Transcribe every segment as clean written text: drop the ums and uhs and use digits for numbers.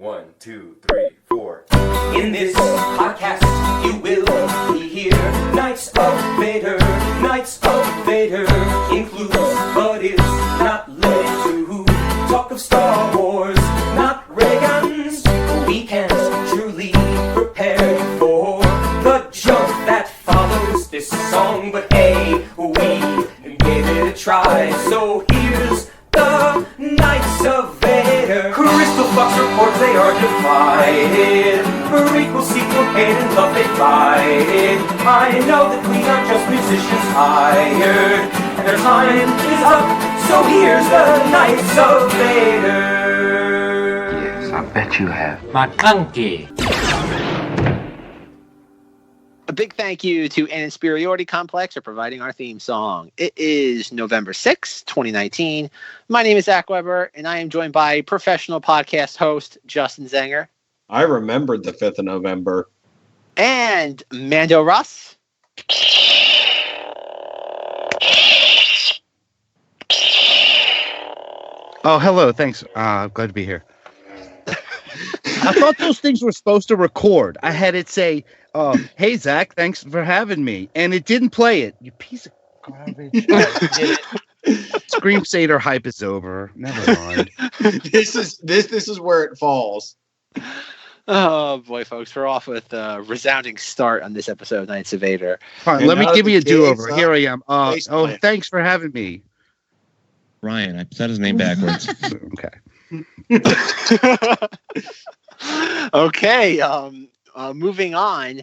1, 2, 3, 4. In this podcast, you will hear Knights of Vader, Knights of Vader includes, but is not limited to talk of Star Wars, not ray guns. We can't truly prepare you for the jump that follows this song, but hey, we gave it a try. So here's the Knights of Vader. Crystal Fox reports they are divided. Prequel, sequel, hate and love they fight. I know that we are just musicians hired, and their time is up. So here's the Knights of Vader. Yes, I bet you have. McClunky. A big thank you to An Insperiority Complex for providing our theme song. It is November 6th, 2019. My name is Zach Weber, and I am joined by professional podcast host Justin Zenger. I remembered the 5th of November. And Mando Rus. Oh, hello. Thanks. Glad to be here. I thought those things were supposed to record. I had it say, hey, Zach, thanks for having me. And it didn't play it. You piece of garbage. Scream Satyr hype is over. Never mind. This is where it falls. Oh, boy, folks. We're off with a resounding start on this episode of Knights of Vader. Fine, let me give you a do-over. Here I am. Thanks for having me. Ryan, I said his name backwards. Okay. Okay, moving on.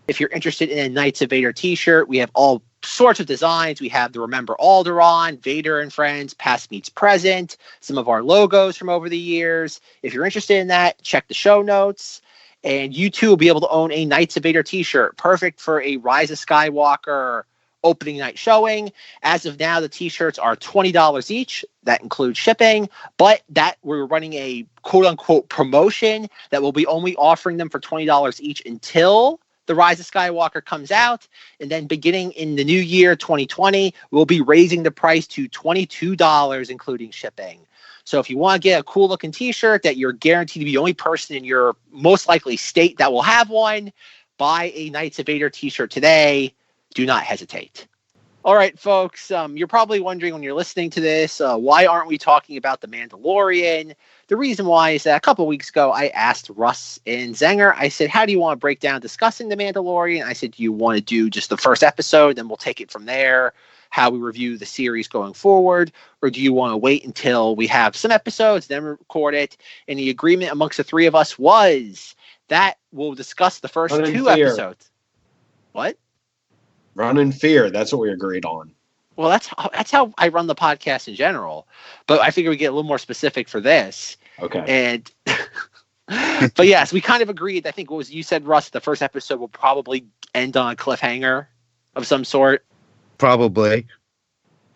If you're interested in a Knights of Vader t-shirt, we have all sorts of designs. We have the Remember Alderaan, Vader and Friends, Past Meets Present, some of our logos from over the years. If you're interested in that, check the show notes. And you too will be able to own a Knights of Vader t-shirt, perfect for a Rise of Skywalker opening night showing. As of now, the t-shirts are $20 each. That includes shipping, but that we're running a quote-unquote promotion that will be only offering them for $20 each until the Rise of Skywalker comes out, and then beginning in the new year 2020, we'll be raising the price to $22 including shipping. So if you want to get a cool looking t-shirt that you're guaranteed to be the only person in your most likely state that will have one, buy a Knights of Vader t-shirt today. Do not hesitate. All right, folks, you're probably wondering when you're listening to this, why aren't we talking about The Mandalorian? The reason why is that a couple weeks ago, I asked Rus and Zenger, I said, how do you want to break down discussing The Mandalorian? I said, do you want to do just the first episode, then we'll take it from there, how we review the series going forward, or do you want to wait until we have some episodes, then record it? And the agreement amongst the three of us was that we'll discuss the first two episodes. What? Run in fear. That's what we agreed on. Well, that's how I run the podcast in general. But I figure we get a little more specific for this. Okay. And but yes, we kind of agreed. I think what was you said, Rus, the first episode will probably end on a cliffhanger of some sort. Probably.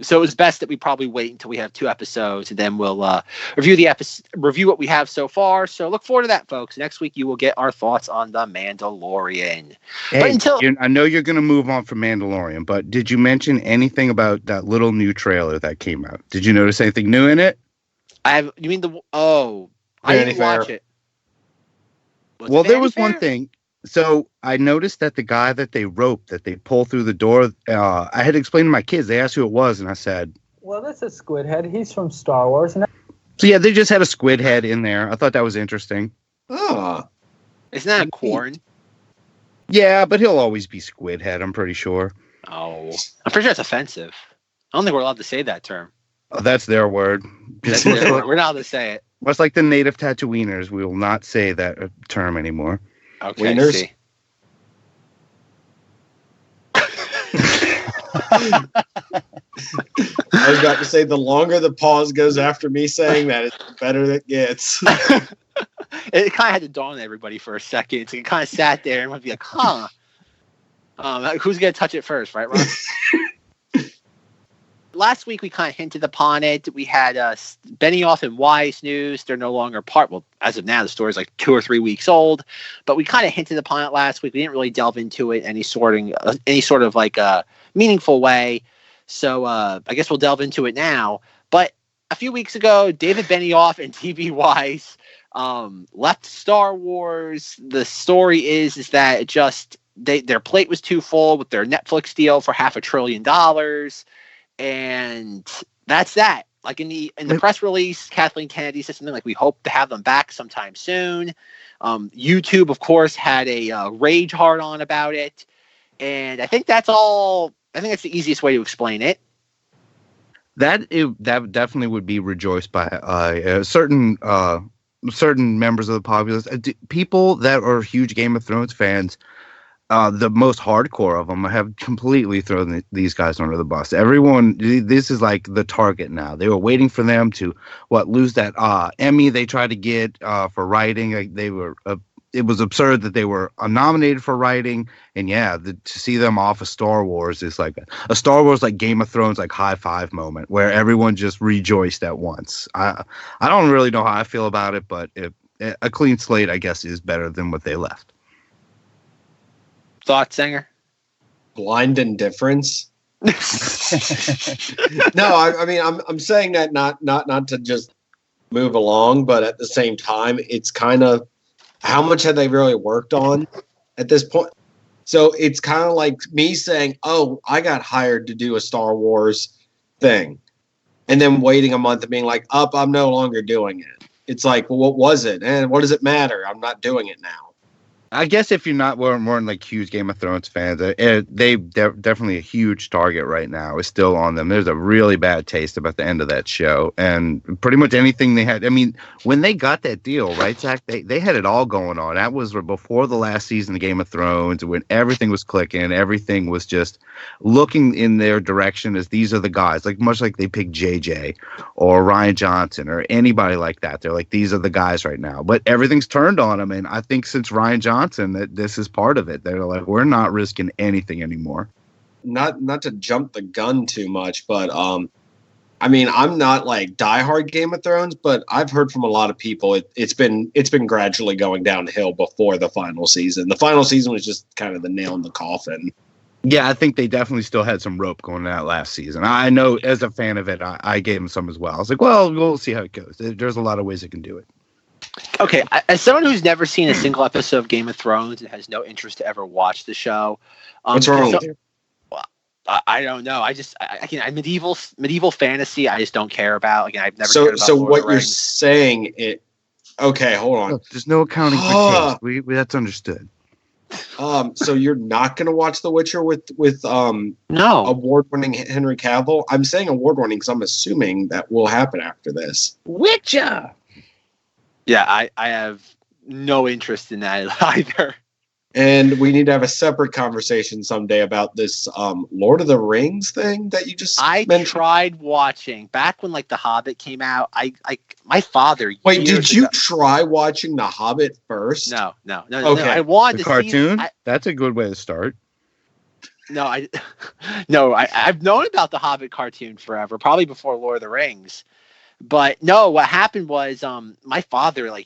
So it was best that we probably wait until we have two episodes, and then we'll review what we have so far. So look forward to that, folks. Next week you will get our thoughts on The Mandalorian. Hey, I know you're going to move on from Mandalorian, but did you mention anything about that little new trailer that came out? Did you notice anything new in it? I didn't watch it. Well, there was one thing. So I noticed that the guy that they rope, that they pull through the door, I had explained to my kids. They asked who it was, and I said, well, that's a squid head. He's from Star Wars. So yeah, they just had a squid head in there. I thought that was interesting. Oh. Isn't that a corn? Yeah, but he'll always be squid head, I'm pretty sure. Oh, I'm pretty sure it's offensive. I don't think we're allowed to say that term. Oh, that's their word. That's their word. We're not allowed to say it. Much like the native Tatooiners, we will not say that term anymore. Okay, Wieners? See. I was about to say, the longer the pause goes after me saying that, it's the better it gets. It kind of had to dawn on everybody for a second. So it kind of sat there and would be like, huh. Who's going to touch it first, right, Ron? Last week, we kind of hinted upon it. We had Benioff and Weiss news. They're no longer part. Well, as of now, the story is like 2 or 3 weeks old. But we kind of hinted upon it last week. We didn't really delve into it any sort of like meaningful way. So I guess we'll delve into it now. But a few weeks ago, David Benioff and T.B. Weiss left Star Wars. The story is that it just their plate was too full with their Netflix deal for $500 billion, and that's that. Like in the press release, Kathleen Kennedy said something like, "We hope to have them back sometime soon." YouTube, of course, had a rage hard on about it, and I think that's all. I think that's the easiest way to explain it. That definitely would be rejoiced by certain members of the populace, people that are huge Game of Thrones fans. The most hardcore of them have completely thrown these guys under the bus. Everyone, this is like the target now. They were waiting for them to lose that Emmy they tried to get for writing. Like it was absurd that they were nominated for writing, and to see them off of Star Wars is like a Star Wars like Game of Thrones like high five moment where everyone just rejoiced at once. I don't really know how I feel about it, but a clean slate, I guess, is better than what they left. Thoughts, Zenger? Blind indifference. No, I mean I'm saying that not to just move along, but at the same time, it's kind of how much have they really worked on at this point? So it's kind of like me saying, "Oh, I got hired to do a Star Wars thing," and then waiting a month and being like, I'm no longer doing it." It's like, well, what was it? And what does it matter? I'm not doing it now. I guess if you're not weren't like huge Game of Thrones fans, they're definitely a huge target right now. Is still on them. There's a really bad taste about the end of that show, and pretty much anything they had. I mean, when they got that deal, right, Zach? They had it all going on. That was before the last season of Game of Thrones, when everything was clicking, everything was just looking in their direction as these are the guys. Like much like they picked JJ or Ryan Johnson or anybody like that. They're like, these are the guys right now. But everything's turned on them, and I think since Ryan Johnson, that this is part of it. They're like, we're not risking anything anymore. Not to jump the gun too much, but I mean, I'm not like diehard Game of Thrones, but I've heard from a lot of people it's been gradually going downhill before the final season. The final season was just kind of the nail in the coffin. Yeah, I think they definitely still had some rope going that last season. I know as a fan of it, I gave them some as well. I was like, well, we'll see how it goes. There's a lot of ways it can do it. Okay, as someone who's never seen a single episode of Game of Thrones and has no interest to ever watch the show, what's wrong with you? Well, I don't know. I medieval fantasy. I just don't care about. Again, I've never. cared about so Lord what of the you're Rings. saying? Okay, hold on. Look, there's no accounting for taste. That's understood. So you're not going to watch The Witcher with No award-winning Henry Cavill? I'm saying award-winning because I'm assuming that will happen after this. Witcher. Yeah, I have no interest in that either. And we need to have a separate conversation someday about this Lord of the Rings thing that you just mentioned. Tried watching back when like The Hobbit came out. My father. Wait, did you try watching The Hobbit first? No. Okay. I wanted the to cartoon. See, That's a good way to start. I've known about the Hobbit cartoon forever, probably before Lord of the Rings. But no, what happened was my father, I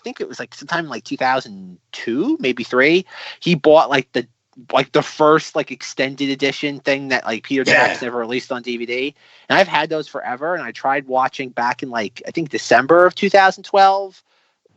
think it was like sometime in like 2002, maybe 3, he bought the first like extended edition thing that like Peter Jackson never released on DVD. And I've had those forever, and I tried watching back in like I think December of 2012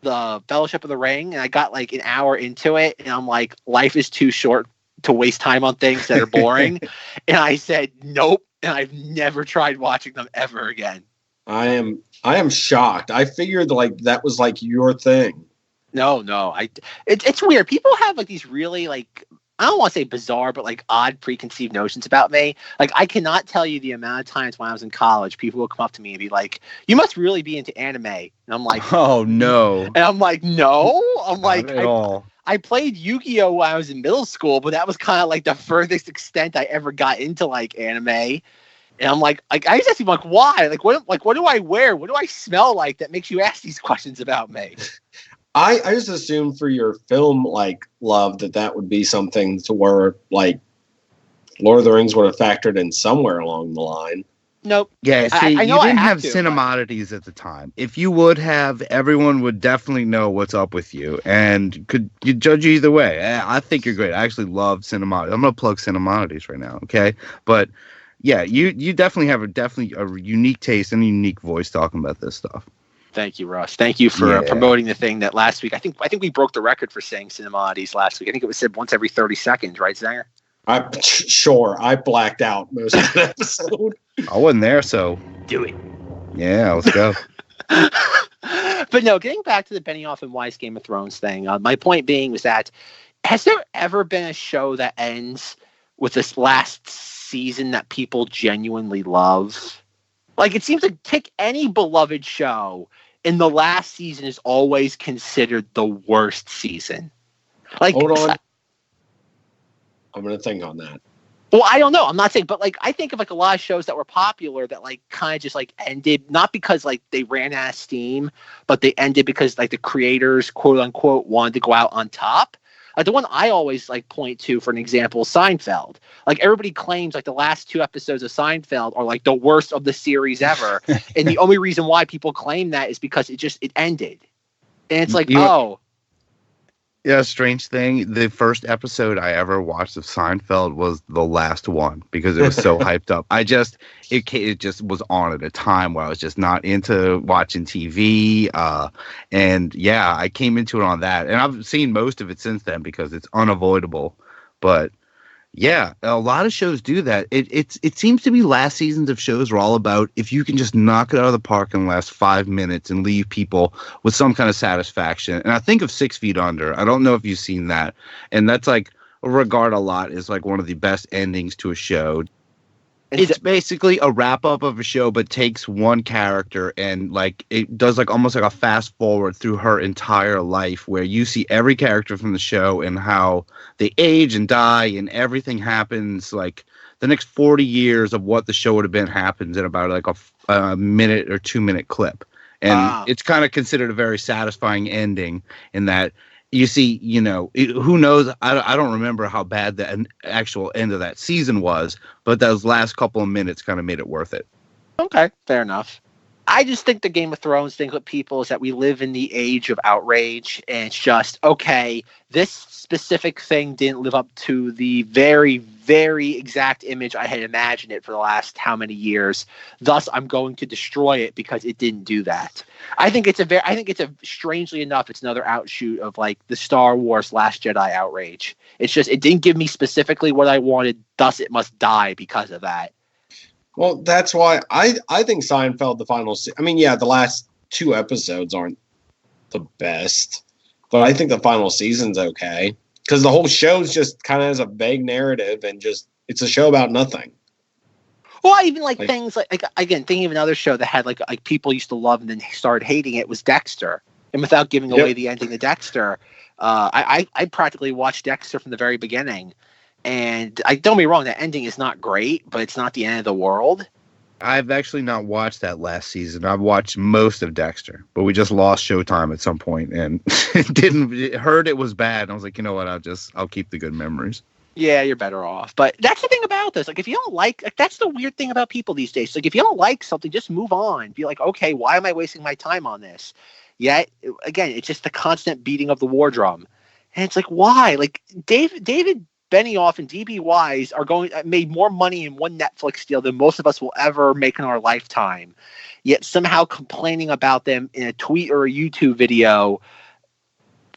the Fellowship of the Ring, and I got like an hour into it, and I'm like, life is too short to waste time on things that are boring. And I said nope, and I've never tried watching them ever again. I am shocked. I figured like that was like your thing. No. It's weird. People have like these really like, I don't want to say bizarre, but like odd preconceived notions about me. Like I cannot tell you the amount of times when I was in college, people will come up to me and be like, "You must really be into anime." And I'm like, "Oh no." And I'm like, "No." I'm like, "Not at all." I played Yu-Gi-Oh when I was in middle school, but that was kind of like the furthest extent I ever got into like anime. And I'm like I just ask him like, why? Like what do I wear? What do I smell like that makes you ask these questions about me? I just assumed for your film like love that would be something to where like Lord of the Rings would have factored in somewhere along the line. Nope. Yeah, see, I you know didn't I have to, Cinemoddities at the time. If you would have, everyone would definitely know what's up with you and could you judge you either way. I think you're great. I actually love Cinemoddities. I'm going to plug Cinemoddities right now, okay? But yeah, you definitely have a unique taste and a unique voice talking about this stuff. Thank you, Russ. Thank you for Yeah. promoting the thing that last week. I think we broke the record for saying Cinemoddities last week. I think it was said once every 30 seconds, right, Zenger? Sure, I blacked out most of the episode. I wasn't there, so Do it. yeah, let's go. But no, getting back to the Benioff and Weiss Game of Thrones thing, my point being was that has there ever been a show that ends with this last season that people genuinely love? Like, it seems like pick any beloved show, and the last season is always considered the worst season. Like, Hold on. I'm going to think on that. well, I don't know. I'm not saying, but like, I think of like a lot of shows that were popular that like kind of just like ended, not because like they ran out of steam, but they ended because like the creators, quote unquote, wanted to go out on top. Like the one I always like point to for an example, Seinfeld. Like everybody claims like the last 2 episodes of Seinfeld are like the worst of the series ever, and the only reason why people claim that is because it ended, and it's like, oh. Yeah, strange thing. The first episode I ever watched of Seinfeld was the last one because it was so hyped up. It just was on at a time where I was just not into watching TV. And yeah, I came into it on that. And I've seen most of it since then because it's unavoidable. But yeah, a lot of shows do that. It seems to be last seasons of shows are all about if you can just knock it out of the park in the last 5 minutes and leave people with some kind of satisfaction. And I think of 6 Feet Under. I don't know if you've seen that. And that's like regard a lot as like one of the best endings to a show. It's basically a wrap up of a show, but takes one character and like it does like almost like a fast forward through her entire life where you see every character from the show and how they age and die and everything happens. Like the next 40 years of what the show would have been happens in about like a minute or 2 minute clip. And it's kind of considered a very satisfying ending in that you see, you know, who knows? I don't remember how bad the actual end of that season was, but those last couple of minutes kind of made it worth it. Okay, fair enough. I just think the Game of Thrones thing with people is that we live in the age of outrage, and it's just, okay, this specific thing didn't live up to the very, very exact image I had imagined it for the last how many years. Thus, I'm going to destroy it because it didn't do that. I think it's strangely enough, it's another outshoot of like the Star Wars Last Jedi outrage. It's just, it didn't give me specifically what I wanted, thus it must die because of that. Well, that's why I think Seinfeld, the final I mean, yeah, the last 2 episodes aren't the best, but I think the final season's okay because the whole show's just kind of has a vague narrative and just it's a show about nothing. Well, I even like things like again, thinking of another show that had like people used to love and then started hating it was Dexter. And without giving away the ending to Dexter, I practically watched Dexter from the very beginning. And don't get me wrong, that ending is not great, but it's not the end of the world. I've actually not watched that last season. I've watched most of Dexter, but we just lost Showtime at some point and heard it was bad. And I was like, you know what? I'll keep the good memories. Yeah, you're better off. But that's the thing about this. Like, if you don't like that's the weird thing about people these days. Like, if you don't like something, just move on. Be like, okay, why am I wasting my time on this? Yet, again, it's just the constant beating of the war drum. And it's like, why? Like, David Benioff and D.B. Weiss made more money in one Netflix deal than most of us will ever make in our lifetime. Yet somehow complaining about them in a tweet or a YouTube video.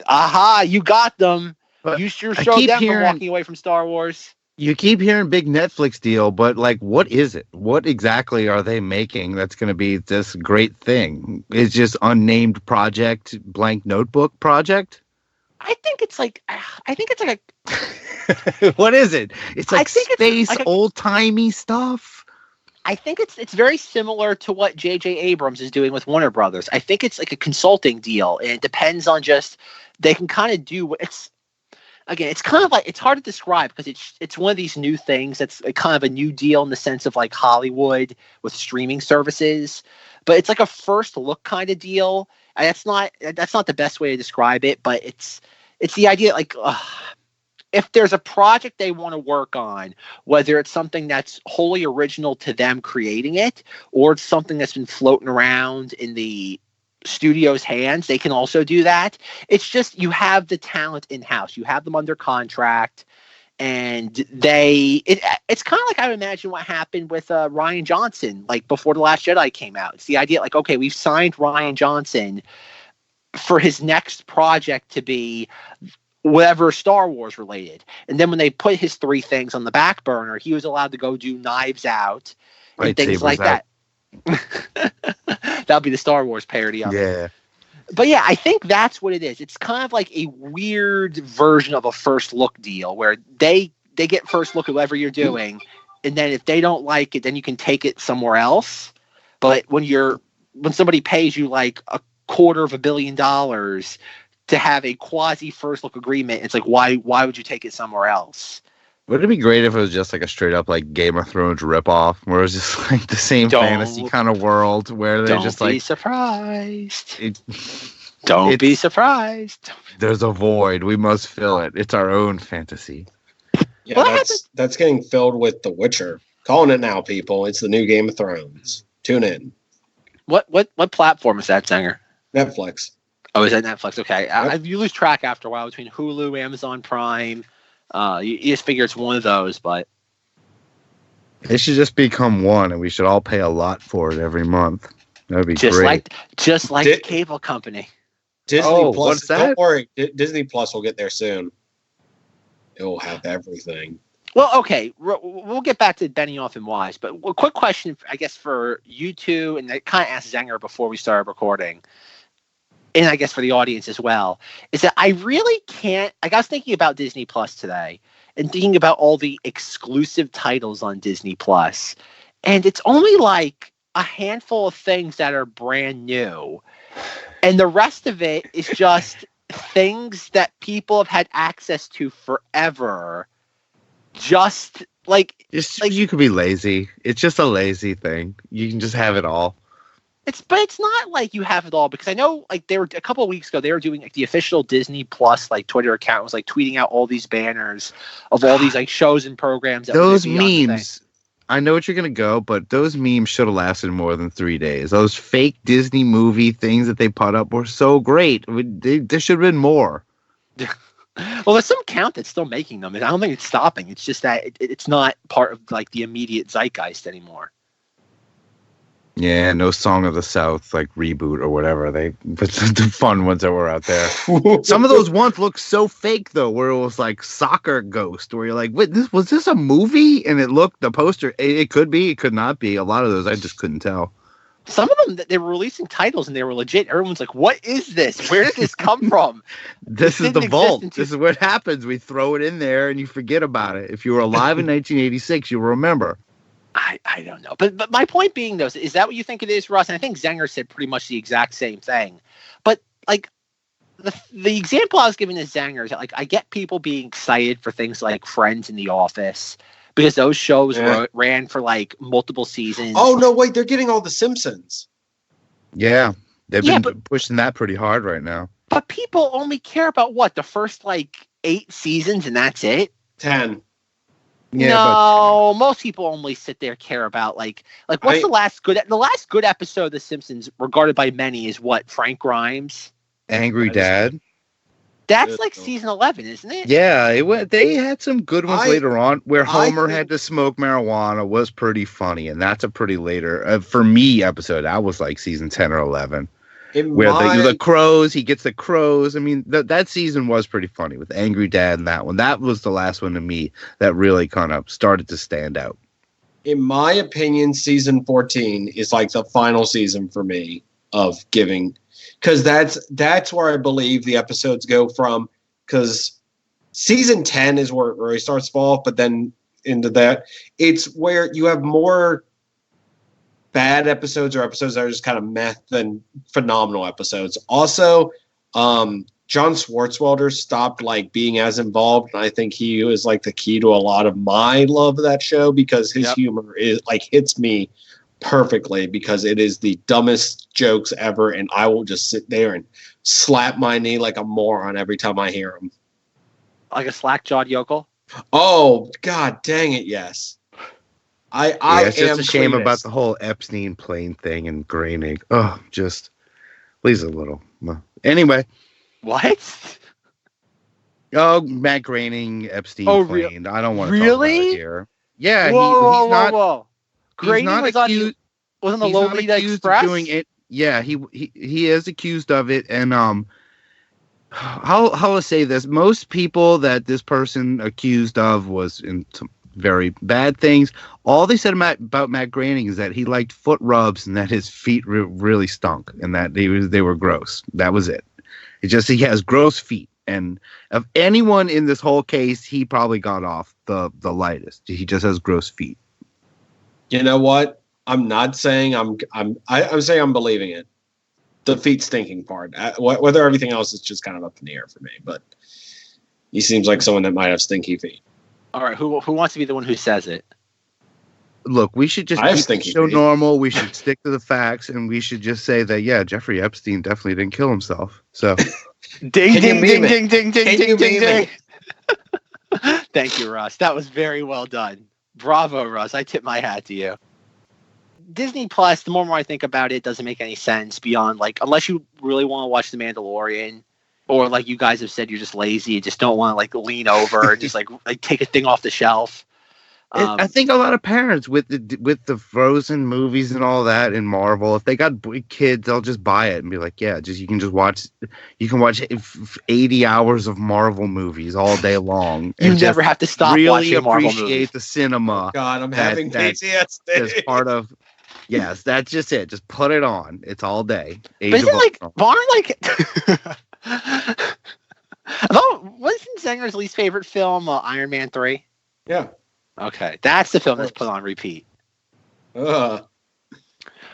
Aha, you got them. But you sure showed them from walking away from Star Wars. You keep hearing big Netflix deal, but like, what is it? What exactly are they making that's going to be this great thing? It's just unnamed project, blank notebook project? I think it's like a what is it? It's like space, old-timey stuff. I think it's very similar to what J.J. Abrams is doing with Warner Brothers. I think it's like a consulting deal, and it depends on just they can kind of do what it's. Again, it's kind of like it's hard to describe because it's one of these new things that's kind of a new deal in the sense of like Hollywood with streaming services, but it's like a first look kind of deal. And that's not the best way to describe it, but it's the idea like if there's a project they want to work on, whether it's something that's wholly original to them creating it or it's something that's been floating around in the studio's hands, they can also do that. It's just you have the talent in-house. You have them under contract And it's kind of like I would imagine what happened with Rian Johnson, like before The Last Jedi came out. It's the idea like, okay, we've signed Rian Johnson for his next project to be whatever Star Wars related. And then when they put his 3 things on the back burner, he was allowed to go do Knives Out and things like that. That'll be the Star Wars parody of it. Yeah. But yeah, I think that's what it is. It's kind of like a weird version of a first look deal where they get first look at whatever you're doing, and then if they don't like it, then you can take it somewhere else. But when somebody pays you like $250 million to have a quasi first look agreement, it's like why would you take it somewhere else? Would it be great if it was just like a straight up like Game of Thrones ripoff, where it was just like the same fantasy kind of world where they're just like, don't be surprised. Don't be surprised. There's a void. We must fill it. It's our own fantasy. Yeah, that's getting filled with The Witcher. Calling it now, people. It's the new Game of Thrones. Tune in. What platform is that, Zenger? Netflix. Oh, is that Netflix? Okay. Yep. You lose track after a while between Hulu, Amazon Prime. You just figure it's one of those, but it should just become one, and we should all pay a lot for it every month. That would be great. Just like the cable company. Disney Plus. What's that? Don't worry, Disney Plus will get there soon. It will have everything. Well, okay, we'll get back to Benioff and Weiss, but a quick question, I guess, for you two, and I kind of asked Zenger before we started recording, and I guess for the audience as well, is that I really can't. Like, I was thinking about Disney Plus today and thinking about all the exclusive titles on Disney Plus, and it's only like a handful of things that are brand new, and the rest of it is just things that people have had access to forever. Just like you could be lazy. It's just a lazy thing. You can just have it all. But it's not like you have it all, because I know like they were a couple of weeks ago they were doing like the official Disney Plus like Twitter account was like tweeting out all these banners of all these like shows and programs. Those memes. I know what you're gonna go, but those memes should have lasted more than 3 days. Those fake Disney movie things that they put up were so great. There should have been more. Well, there's some count that's still making them, and I don't think it's stopping. It's just that it's not part of like the immediate zeitgeist anymore. Yeah, no Song of the South like reboot or whatever. But the fun ones that were out there. Some of those ones look so fake though, where it was like Soccer Ghost, where you're like, "Wait, was this a movie?" And it looked the poster. It could be, it could not be. A lot of those I just couldn't tell. Some of them, they were releasing titles and they were legit. Everyone's like, what is this? Where did this come from? This is the vault. This is what happens. We throw it in there and you forget about it. If you were alive in 1986, you'll remember. I don't know. But my point being, though, is that what you think it is, Russ? And I think Zenger said pretty much the exact same thing. But, like, the example I was giving to Zenger is that, like, I get people being excited for things like Friends and The Office, because those shows ran for like multiple seasons. Oh no! Wait, they're getting all the Simpsons. Yeah, they've been pushing that pretty hard right now. But people only care about what, the first like 8 seasons, and that's it. 10. Yeah, no, most people only sit there care about like what's the last good episode of The Simpsons, regarded by many, is what, Frank Grimes, Angry Dad. That's like season 11, isn't it? Yeah, they had some good ones later on where Homer had to smoke marijuana. Was pretty funny, and that's a pretty later for me episode. That was like season 10 or 11. The crows, he gets the crows. I mean, that season was pretty funny with Angry Dad and that one. That was the last one to me that really kind of started to stand out. In my opinion, season 14 is like the final season for me of giving. Because that's where I believe the episodes go from. Because season 10 is where it really starts to fall off, but then into that, it's where you have more bad episodes or episodes that are just kind of meh than phenomenal episodes. Also, John Swartzwelder stopped like being as involved, and I think he was like the key to a lot of my love of that show, because his humor is like hits me perfectly, because it is the dumbest jokes ever, and I will just sit there and slap my knee like a moron every time I hear them. Like a slack-jawed yokel? Oh, god dang it, yes. It's just a shame about the whole Epstein plane thing and graining. Oh, just please a little. Anyway. What? Oh, Matt Groening, Epstein claimed. I don't want to talk about it here. Yeah, whoa, he's not. Whoa. Groening not was accused. On the He's not Lolita accused Express. of doing it. Yeah, he is accused of it, and how to say this? Most people that this person accused of was in some very bad things. All they said about Matt Groening is that he liked foot rubs and that his feet really stunk and that they were gross. That was it. It's just he has gross feet. And of anyone in this whole case, he probably got off the lightest. He just has gross feet. You know what? I'm not saying I'm saying I'm believing it. The feet stinking part. Whether everything else is just kind of up in the air for me, but he seems like someone that might have stinky feet. All right, who wants to be the one who says it? Look, we should just keep the show normal. We should stick to the facts, and we should just say that Jeffrey Epstein definitely didn't kill himself. So, ding, ding, ding, ding, ding, ding, ding, ding, ding. Thank you, Russ. That was very well done. Bravo, Russ. I tip my hat to you. Disney Plus, the more I think about it, doesn't make any sense beyond, like, unless you really want to watch The Mandalorian, or like you guys have said, you're just lazy and just don't want to like lean over and just like take a thing off the shelf. I think a lot of parents with the Frozen movies and all that in Marvel, if they got kids, they'll just buy it and be like, you can watch 80 hours of Marvel movies all day long. You never have to stop really watching Marvel appreciate movies. the cinema. Oh God, I'm having PTSD. As part of, yes, that's just it. Just put it on. It's all day. But isn't like Barn like? Wasn't Zenger's least favorite film Iron Man 3? Yeah. Okay, that's the film that's put on repeat. But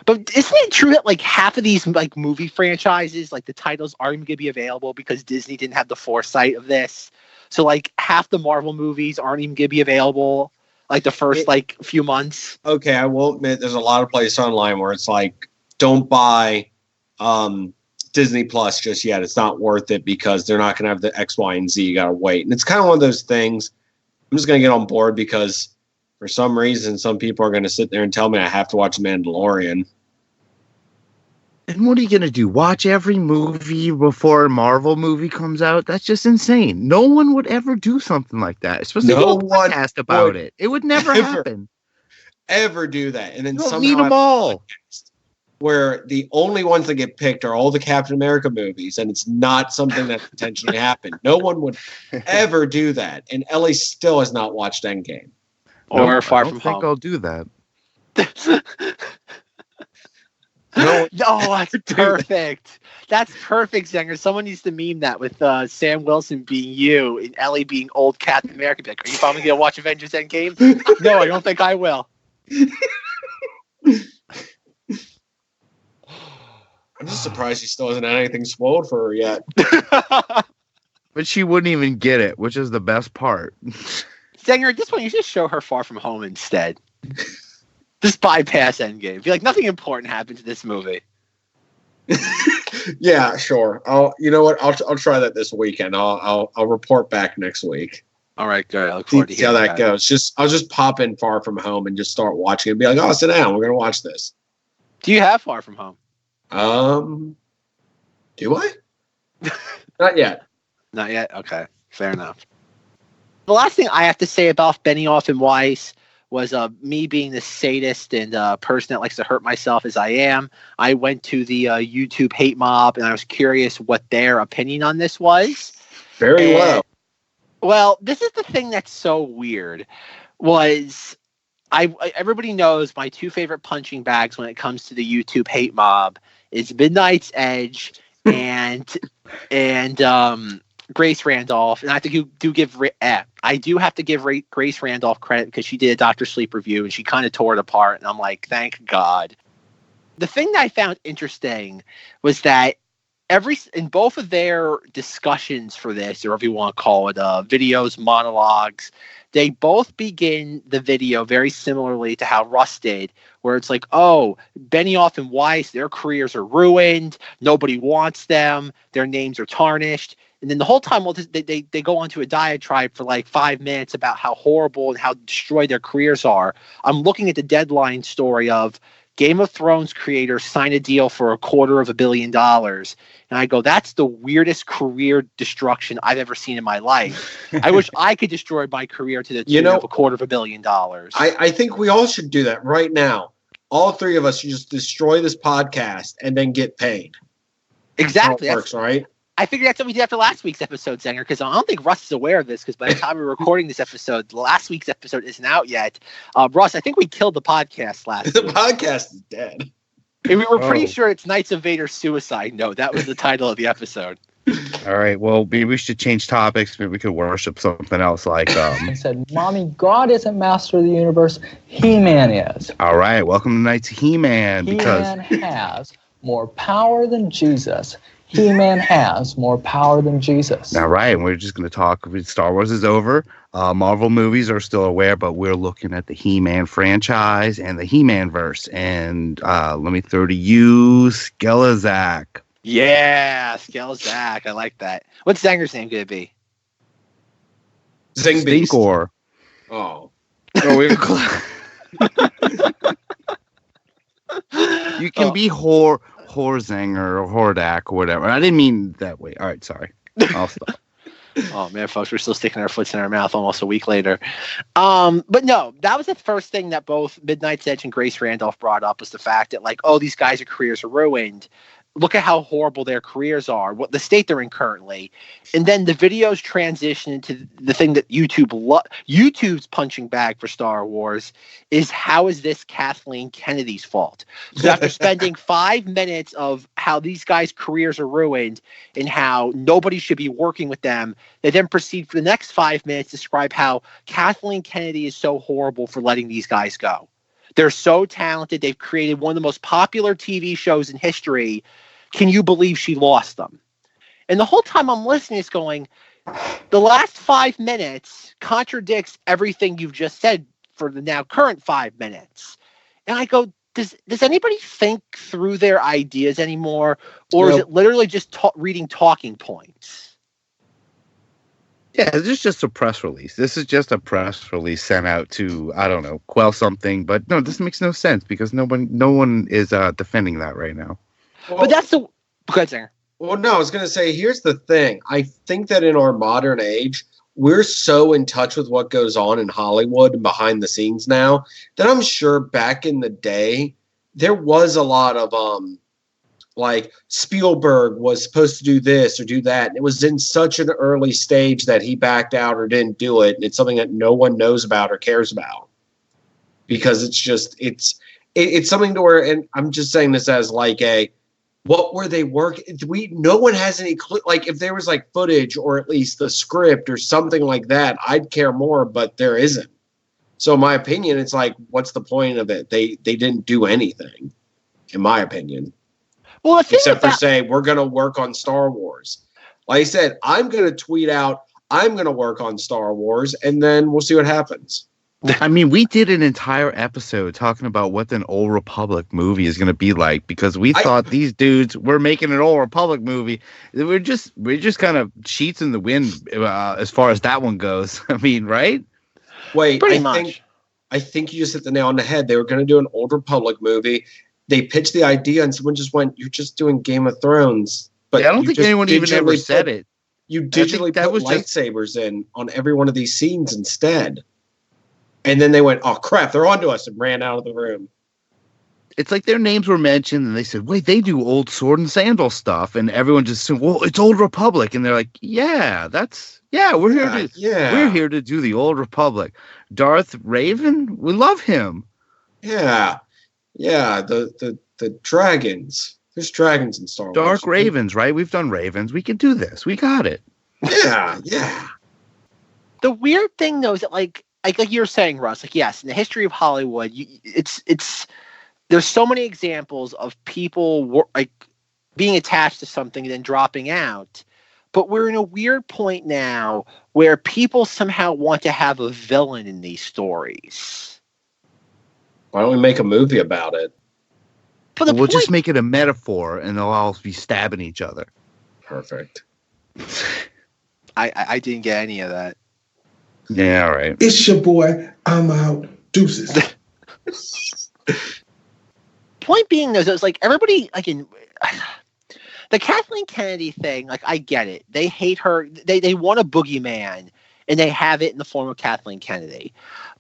isn't it true that like half of these like movie franchises, like the titles aren't even going to be available because Disney didn't have the foresight of this? So like half the Marvel movies aren't even going to be available like the first few months. Okay, I will admit there's a lot of places online where it's like, don't buy Disney Plus just yet. It's not worth it because they're not going to have the X, Y, and Z. You got to wait. And it's kind of one of those things. I'm just going to get on board because for some reason, some people are going to sit there and tell me I have to watch Mandalorian. And what are you going to do? Watch every movie before a Marvel movie comes out? That's just insane. No one would ever do something like that. Especially a podcast about it. It would never happen. Ever do that. And then you don't need them all. Where the only ones that get picked are all the Captain America movies, and it's not something that potentially happened. No one would ever do that. And Ellie still has not watched Endgame. Or Far From Home. I don't think I'll do that. That's perfect. That's perfect, Zenger. Someone needs to meme that with Sam Wilson being you and Ellie being old Captain America. Be like, are you finally going to watch Avengers Endgame? No, I don't think I will. I'm just surprised she still hasn't had anything spoiled for her yet. But she wouldn't even get it, which is the best part. Zenger, at this point, you just show her Far From Home instead. Just bypass Endgame. Feel like nothing important happened to this movie. Yeah, sure. You know what? I'll try that this weekend. I'll report back next week. All right, good. I look forward to see how hearing that goes. I'll just pop in Far From Home and just start watching it and be like, oh, sit down. We're gonna watch this. Do you have Far From Home? Do I? Not yet. Not yet? Okay. Fair enough. The last thing I have to say about Benioff and Weiss was me being the sadist and person that likes to hurt myself as I am. I went to the YouTube hate mob and I was curious what their opinion on this was. Very low. Well, this is the thing that's so weird was everybody knows my two favorite punching bags when it comes to the YouTube hate mob is Midnight's Edge and Grace Randolph, and I think you do give I do have to give Grace Randolph credit because she did a Dr. Sleep review and she kind of tore it apart, and I'm like, thank God. The thing that I found interesting was that in both of their discussions for this, or if you want to call it videos, monologues, they both begin the video very similarly to how Rus did, where it's like, oh, Benioff and Weiss, their careers are ruined. Nobody wants them. Their names are tarnished. And then the whole time, they go on to a diatribe for like 5 minutes about how horrible and how destroyed their careers are. I'm looking at the Deadline story of Game of Thrones creators sign a deal for $250 million. And I go, that's the weirdest career destruction I've ever seen in my life. I wish I could destroy my career to the tune of $250 million. I think we all should do that right now. All three of us should just destroy this podcast and then get paid. Exactly. That's how it works, right? I figured that's what we did after last week's episode, Zenger, because I don't think Russ is aware of this, because by the time we're recording this episode, last week's episode isn't out yet. Russ, I think we killed the podcast last The week. podcast is dead. And we were pretty sure it's Knights of Vader's Suicide Note. That was the title of the episode. All right. Well, maybe we should change topics. Maybe we could worship something else like. He said, Mommy, God isn't master of the universe. He-Man is. All right. Welcome to Knights of He-Man. He-Man has more power than Jesus. He-Man has more power than Jesus. All right. And we're just going to talk. Star Wars is over. Marvel movies are still aware, but we're looking at the He-Man franchise and the He-Man verse. And let me throw to you, Zack. Yeah, Zack. I like that. What's Zenger's name going to be? Zing Beast. Stinkor. Oh. You can be Horzanger or Hordak or whatever. I didn't mean that way. All right, sorry. I'll stop. Oh man, folks, we're still sticking our foots in our mouth almost a week later. But no, that was the first thing that both Midnight's Edge and Grace Randolph brought up, was the fact that, like, oh, these guys' careers are ruined. Look at how horrible their careers are, what the state they're in currently. And then the videos transition into the thing that YouTube's punching bag for Star Wars is, how is this Kathleen Kennedy's fault? So after spending 5 minutes of how these guys' careers are ruined and how nobody should be working with them, they then proceed for the next 5 minutes to describe how Kathleen Kennedy is so horrible for letting these guys go. They're so talented. They've created one of the most popular TV shows in history. Can you believe she lost them? And the whole time I'm listening, it's going, the last 5 minutes contradicts everything you've just said for the now current 5 minutes. And I go, does anybody think through their ideas anymore? Or is it literally just reading talking points? Yeah, this is just a press release. This is just a press release sent out to, I don't know, quell something. But no, this makes no sense because no one is defending that right now. Well, But that's the... Go ahead, Zinger. Well, no, I was going to say, here's the thing. I think that in our modern age, we're so in touch with what goes on in Hollywood and behind the scenes now that I'm sure back in the day, there was a lot of, like, Spielberg was supposed to do this or do that. And it was in such an early stage that he backed out or didn't do it. And it's something that no one knows about or cares about. Because it's just, it's something to where, and I'm just saying this as like what were they working? No one has any clue. Like, if there was like footage or at least the script or something like that, I'd care more, but there isn't. So in my opinion, it's like, what's the point of it? They didn't do anything, in my opinion. Well, Except for saying, we're going to work on Star Wars. Like I said, I'm going to tweet out, I'm going to work on Star Wars, and then we'll see what happens. I mean, we did an entire episode talking about what an Old Republic movie is going to be like because we thought these dudes were making an Old Republic movie. We're just kind of sheets in the wind as far as that one goes. I mean, right? Wait, Pretty much. I think you just hit the nail on the head. They were going to do an Old Republic movie. They pitched the idea, and someone just went, "You're just doing Game of Thrones." But I don't think anyone even ever said it. You digitally put lightsabers in on every one of these scenes instead. And then they went, "Oh crap, they're onto us," and ran out of the room. It's like their names were mentioned, and they said, "Wait, they do old sword and sandal stuff," and everyone just assumed, "Well, it's Old Republic," and they're like, "Yeah, we're here to do the Old Republic." Darth Raven, we love him. Yeah, the dragons. There's dragons in Star Wars. Dark Ravens, right? We've done Ravens. We can do this. We got it. Yeah. The weird thing, though, is that like you were saying, Russ, like, yes, in the history of Hollywood, it's there's so many examples of people like being attached to something and then dropping out. But we're in a weird point now where people somehow want to have a villain in these stories. Why don't we make a movie about it? We'll just make it a metaphor, and they'll all be stabbing each other. Perfect. I didn't get any of that. Yeah, all right. It's your boy. I'm out. Deuces. point being, though, is it's like everybody, like in the Kathleen Kennedy thing, like I get it. They hate her. They want a boogeyman, and they have it in the form of Kathleen Kennedy.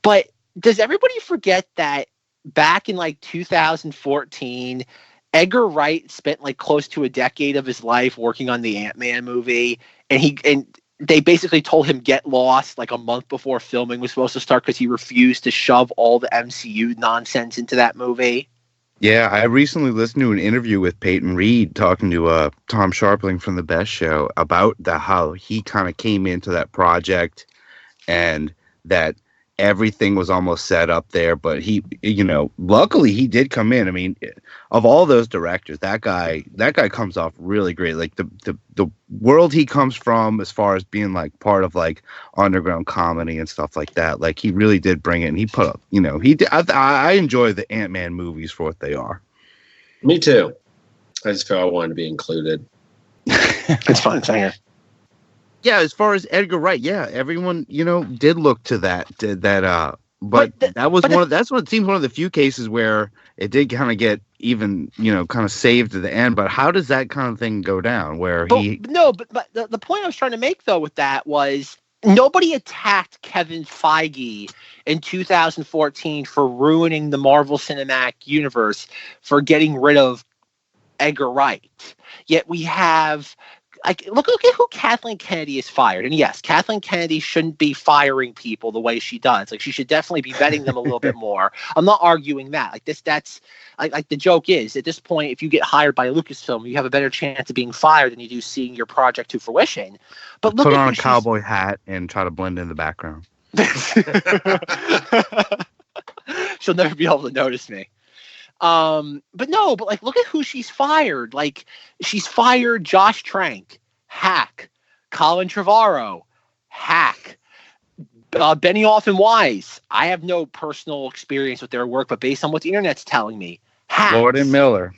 But does everybody forget that back in like 2014, Edgar Wright spent like close to a decade of his life working on the Ant-Man movie, and they basically told him get lost like a month before filming was supposed to start because he refused to shove all the MCU nonsense into that movie. Yeah, I recently listened to an interview with Peyton Reed talking to Tom Sharpling from The Best Show about how he kind of came into that project and that everything was almost set up there. But he, luckily he did come in. I mean, of all those directors, that guy comes off really great. Like the world he comes from, as far as being like part of like underground comedy and stuff like that. Like he really did bring it. And he put up, he did. I enjoy the Ant-Man movies for what they are. Me too. I just feel I wanted to be included. It's fun, Zenger. Yeah, as far as Edgar Wright, yeah, everyone, did look to that, but that's what seems one of the few cases where it did kind of get even, kind of saved at the end. But how does that kind of thing go down but the point I was trying to make though with that was nobody attacked Kevin Feige in 2014 for ruining the Marvel Cinematic Universe, for getting rid of Edgar Wright. Yet we have, like, look at who Kathleen Kennedy has fired. And yes, Kathleen Kennedy shouldn't be firing people the way she does. Like, she should definitely be vetting them a little bit more. I'm not arguing that. That's like the joke is, at this point, if you get hired by Lucasfilm, you have a better chance of being fired than you do seeing your project to fruition. But look, put on a cowboy hat and try to blend in the background. She'll never be able to notice me. But like, look at who she's fired. Like, she's fired Josh Trank, hack. Colin Trevorrow, hack. Benioff and Weiss. I have no personal experience with their work, but based on what the internet's telling me, hacks. Lord and Miller.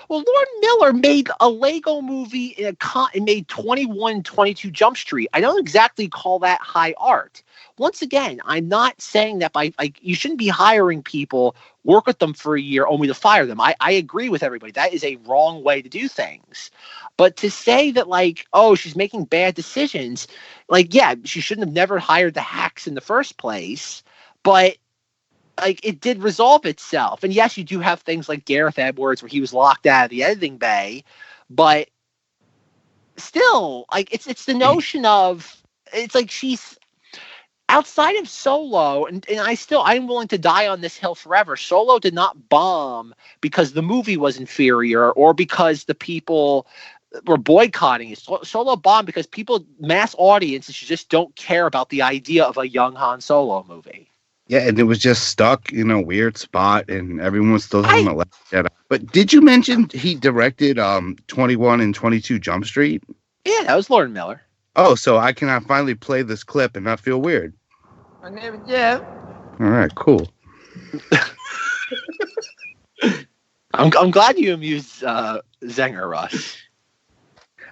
Well, Lord Miller made a Lego movie and made 21-22 Jump Street. I don't exactly call that high art. Once again, I'm not saying that you shouldn't be hiring people, work with them for a year only to fire them. I agree with everybody. That is a wrong way to do things. But to say that, like, oh, she's making bad decisions, like, yeah, she shouldn't have never hired the hacks in the first place. But like, it did resolve itself. And yes, you do have things like Gareth Edwards where he was locked out of the editing bay, but still, like, it's the notion of, it's like she's outside of Solo, and I'm willing to die on this hill forever. Solo did not bomb because the movie was inferior or because the people were boycotting it. Solo bombed because mass audiences just don't care about the idea of a young Han Solo movie. Yeah, and it was just stuck in a weird spot, and everyone was still talking about Last Jedi. But did you mention he directed 21 and 22 Jump Street? Yeah, that was Lord Miller. Oh, so I can finally play this clip and not feel weird. Yeah. All right, cool. I'm glad you amused Zenger Rus.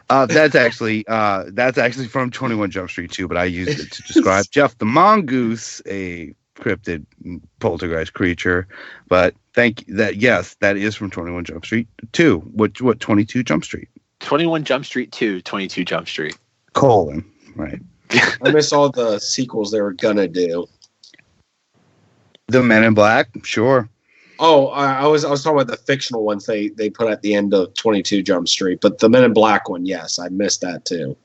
That's actually from 21 Jump Street 2, but I used it to describe Jeff the Mongoose, a cryptid poltergeist creature. But yes, that is from 21 Jump Street 2. What 22 Jump Street? 21 Jump Street 2, 22 Jump Street. Right. I miss all the sequels they were gonna do. The Men in Black, sure. Oh, I was talking about the fictional ones they put at the end of 22 Jump Street, but the Men in Black one, yes, I missed that too.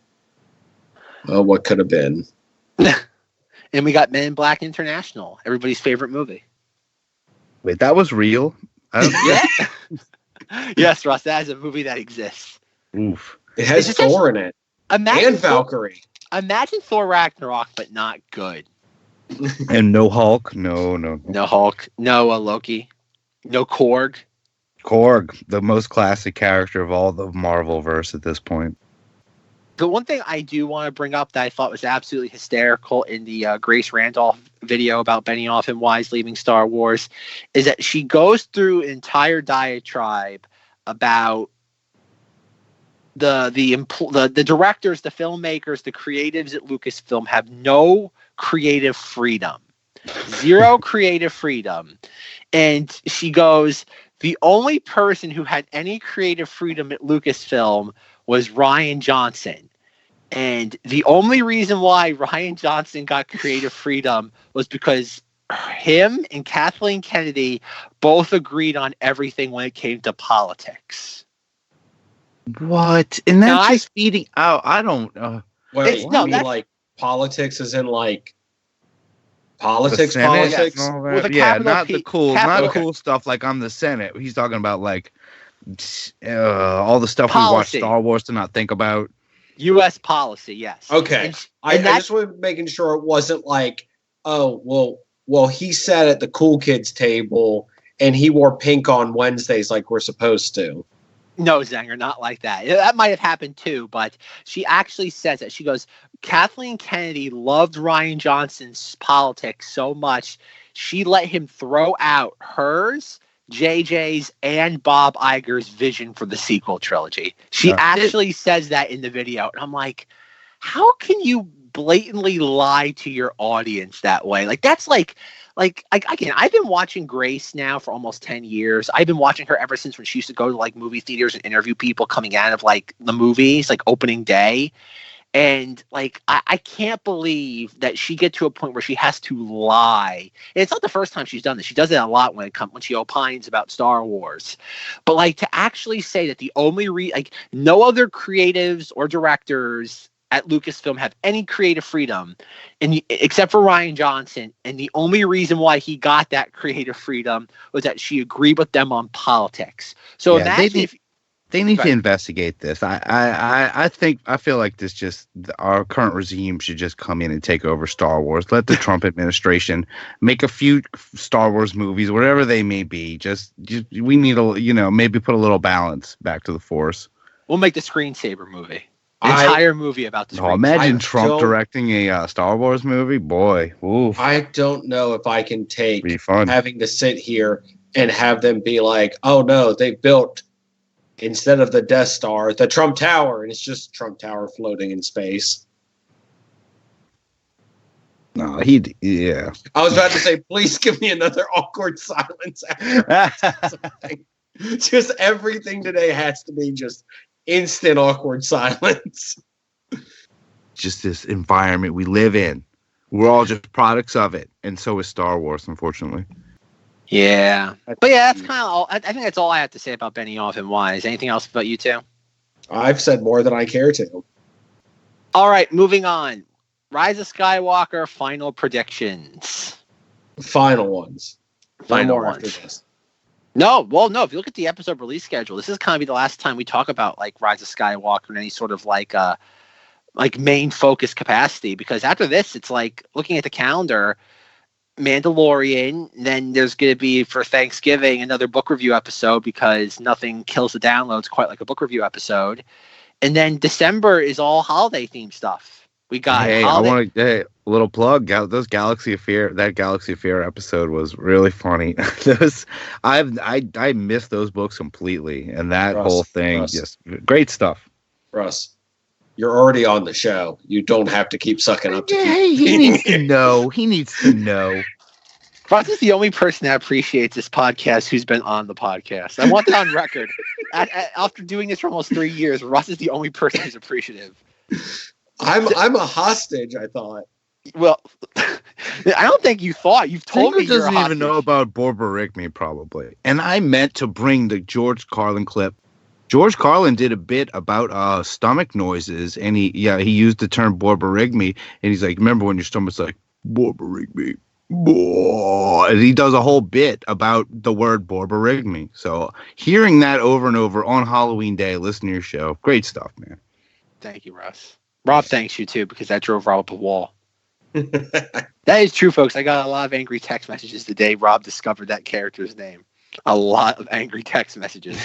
Oh, what could have been? And we got Men in Black International, everybody's favorite movie. Wait, that was real? Yeah. Yes, Russ, that is a movie that exists. Oof. It has Thor in it. And Valkyrie. Imagine Thor Ragnarok, but not good. And no Hulk? No. No Hulk. No Loki. No Korg. Korg, the most classic character of all the Marvel-verse at this point. The one thing I do want to bring up that I thought was absolutely hysterical in the Grace Randolph video about Benioff and Weiss leaving Star Wars is that she goes through an entire diatribe about the directors, the filmmakers, the creatives at Lucasfilm have no creative freedom. Zero creative freedom. And she goes, the only person who had any creative freedom at Lucasfilm was Rian Johnson. And the only reason why Rian Johnson got creative freedom was because him and Kathleen Kennedy both agreed on everything when it came to politics. What? And Now, that's just feeding out. I don't. Wait, It's- you no, mean that's- like politics is in like the politics, Senate politics? and all that? With a Yeah, capital not P- the cool, capital- not cool stuff like I'm the Senate. He's talking about like all the stuff we watch Policy. Star Wars to not think about. U.S. policy, yes. Okay. And- I and that- just was making sure it wasn't like, oh, well, he sat at the cool kids table and he wore pink on Wednesdays like we're supposed to. No, Zenger, not like that. That might have happened too, but she actually says it. She goes, Kathleen Kennedy loved Rian Johnson's politics so much, she let him throw out hers, JJ's, and Bob Iger's vision for the sequel trilogy. She actually says that in the video. And I'm like, how can you blatantly lie to your audience that way? Like, that's like again, I've been watching Grace now for almost 10 years. I've been watching her ever since when she used to go to like movie theaters and interview people coming out of like the movies, like opening day. And like, I can't believe that she get to a point where she has to lie. And it's not the first time she's done this. She does it a lot when she opines about Star Wars. But like, to actually say that the only no other creatives or directors at Lucasfilm have any creative freedom, and except for Rian Johnson, and the only reason why he got that creative freedom was that she agreed with them on politics. So Yeah, imagine they need Right. to investigate this. I feel like our current regime should just come in and take over Star Wars. Let the Trump administration make a few Star Wars movies, whatever they may be. Just we need maybe put a little balance back to the Force. we'll make the screensaver movie. Entire movie about the Oh, screensaver. imagine I Trump don't- directing a Star Wars movie. Boy, oof, I don't know if I can take be fun. having to sit here and have them be like, oh no, they built, instead of the Death Star, the Trump Tower, and it's just Trump Tower floating in space. No, yeah. I was about to say, please give me another awkward silence. Just everything today has to be just instant awkward silence. Just this environment we live in. We're all just products of it, and so is Star Wars, unfortunately. Yeah. But yeah, that's kind of all. I think that's all I have to say about Benioff and Weiss. Anything else about you two? I've said more than I care to. All right, moving on. Rise of Skywalker final predictions. Final ones. No Final more ones. after this. No. If you look at the episode release schedule, this is kind of be the last time we talk about like Rise of Skywalker in any sort of like main focus capacity, because after this, it's like looking at the calendar, Mandalorian, then there's going to be for Thanksgiving another book review episode because nothing kills the downloads quite like a book review episode. And then December is all holiday themed stuff. We got Hey, holiday- I want to a little plug. Those Galaxy of Fear, that Galaxy of Fear episode was really funny. I missed those books completely, and that Russ, whole thing, Russ. just great stuff. Russ, you're already on the show. You don't have to keep sucking up to Yeah, keep he needs to know. He needs to know. Russ is the only person that appreciates this podcast who's been on the podcast. I want that on record. After doing this for almost 3 years, Russ is the only person who's appreciative. I'm a hostage, I thought. Well, I don't think you thought. You've told me Tinker you're a doesn't even know hostage. about Borborygmi, probably. And I meant to bring the George Carlin clip. George Carlin did a bit about stomach noises, and he used the term Borborygmi, and he's like, remember when your stomach's like, Borborygmi, and he does a whole bit about the word Borborygmi. So hearing that over and over on Halloween Day, listen to your show. Great stuff, man. Thank you, Russ. Rob thanks you too, because that drove Rob up a wall. That is true, folks. I got a lot of angry text messages the day Rob discovered that character's name. A lot of angry text messages.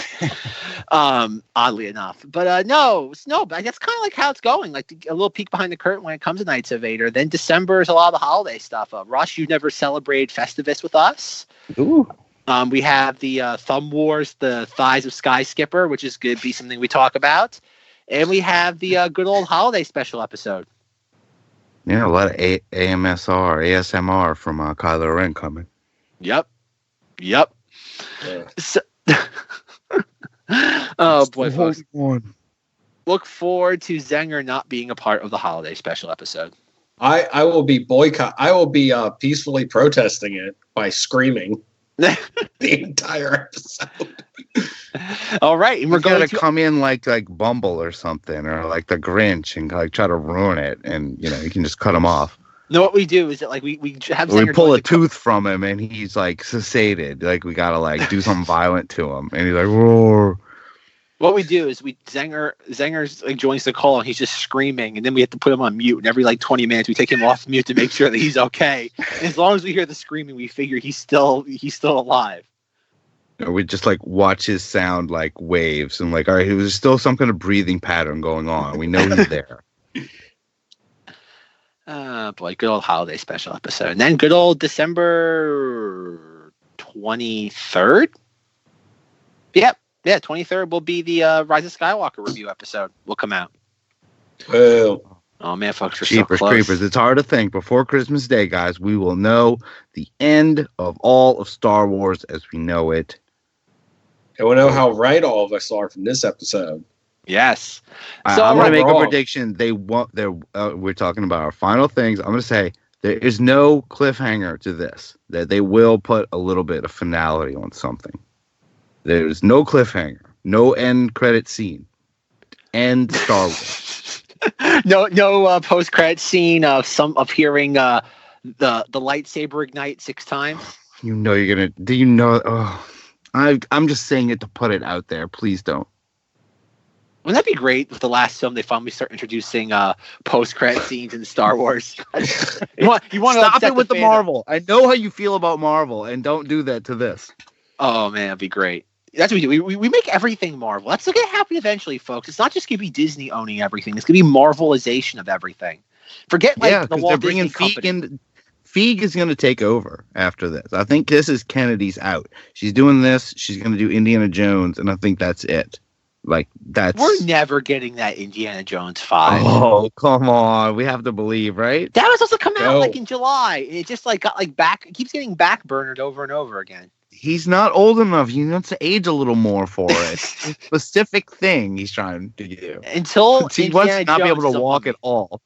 Oddly enough. But but that's kind of like how it's going. Like a little peek behind the curtain when it comes to Knights of Vader. Then December is a lot of the holiday stuff. Russ, you never celebrated Festivus with us. Ooh. We have the Thumb Wars, the Thighs of Sky Skipper, which is going to be something we talk about. And we have the good old holiday special episode. Yeah, a lot of ASMR from Kylo Ren coming. Yep. Yeah. Oh boy, folks. Look forward to Zenger not being a part of the holiday special episode. I will be peacefully protesting it by screaming the entire episode. All right, and We're going to come in like Bumble or something, or like the Grinch, and like try to ruin it, and you can just cut him off. No, what we do is that like we have Zenger pull a tooth from him, and he's like sedated. Like we gotta like do something violent to him, and he's like roar. What we do is Zenger like joins the call and he's just screaming, and then we have to put him on mute. And every like 20 minutes, we take him off mute to make sure that he's okay. And as long as we hear the screaming, we figure he's still alive. We just like watch his sound like waves, and like, all right, there's still some kind of breathing pattern going on. We know he's there. Boy, good old holiday special episode, and then good old December 23rd. Yep. Yeah, 23rd will be the Rise of Skywalker review episode. Will come out. Well, oh man, folks, we're Jeepers so close. Creepers. It's hard to think. Before Christmas Day, guys, we will know the end of all of Star Wars as we know it. And we know how right all of us are from this episode. Yes. So I'm going to make wrong. a prediction. We're talking about our final things. I'm going to say there is no cliffhanger to this. That they will put a little bit of finality on something. There's no cliffhanger, no end credit scene, end Star Wars. no post credit scene of hearing the lightsaber ignite 6 times. You know you're gonna. Do you know? Oh, I'm just saying it to put it out there. Please don't. Wouldn't that be great with the last film they finally start introducing post credit scenes in Star Wars? you want to stop it with the fandom. Marvel. I know how you feel about Marvel, and don't do that to this. Oh man, that'd be great. That's what we do. We make everything Marvel. That's going to happen eventually, folks. It's not just going to be Disney owning everything. It's going to be Marvelization of everything. Forget the Walt Disney Company. Feig is going to take over after this. I think this is Kennedy's out. She's doing this. She's going to do Indiana Jones, and I think that's it. We're never getting that Indiana Jones 5. Oh, come on. We have to believe, right? That was supposed to come out in July, and it just got back. It keeps getting backburnered over and over again. He's not old enough. He needs to age a little more for it. It's a specific thing he's trying to do. Until he wants to not be able to walk at all.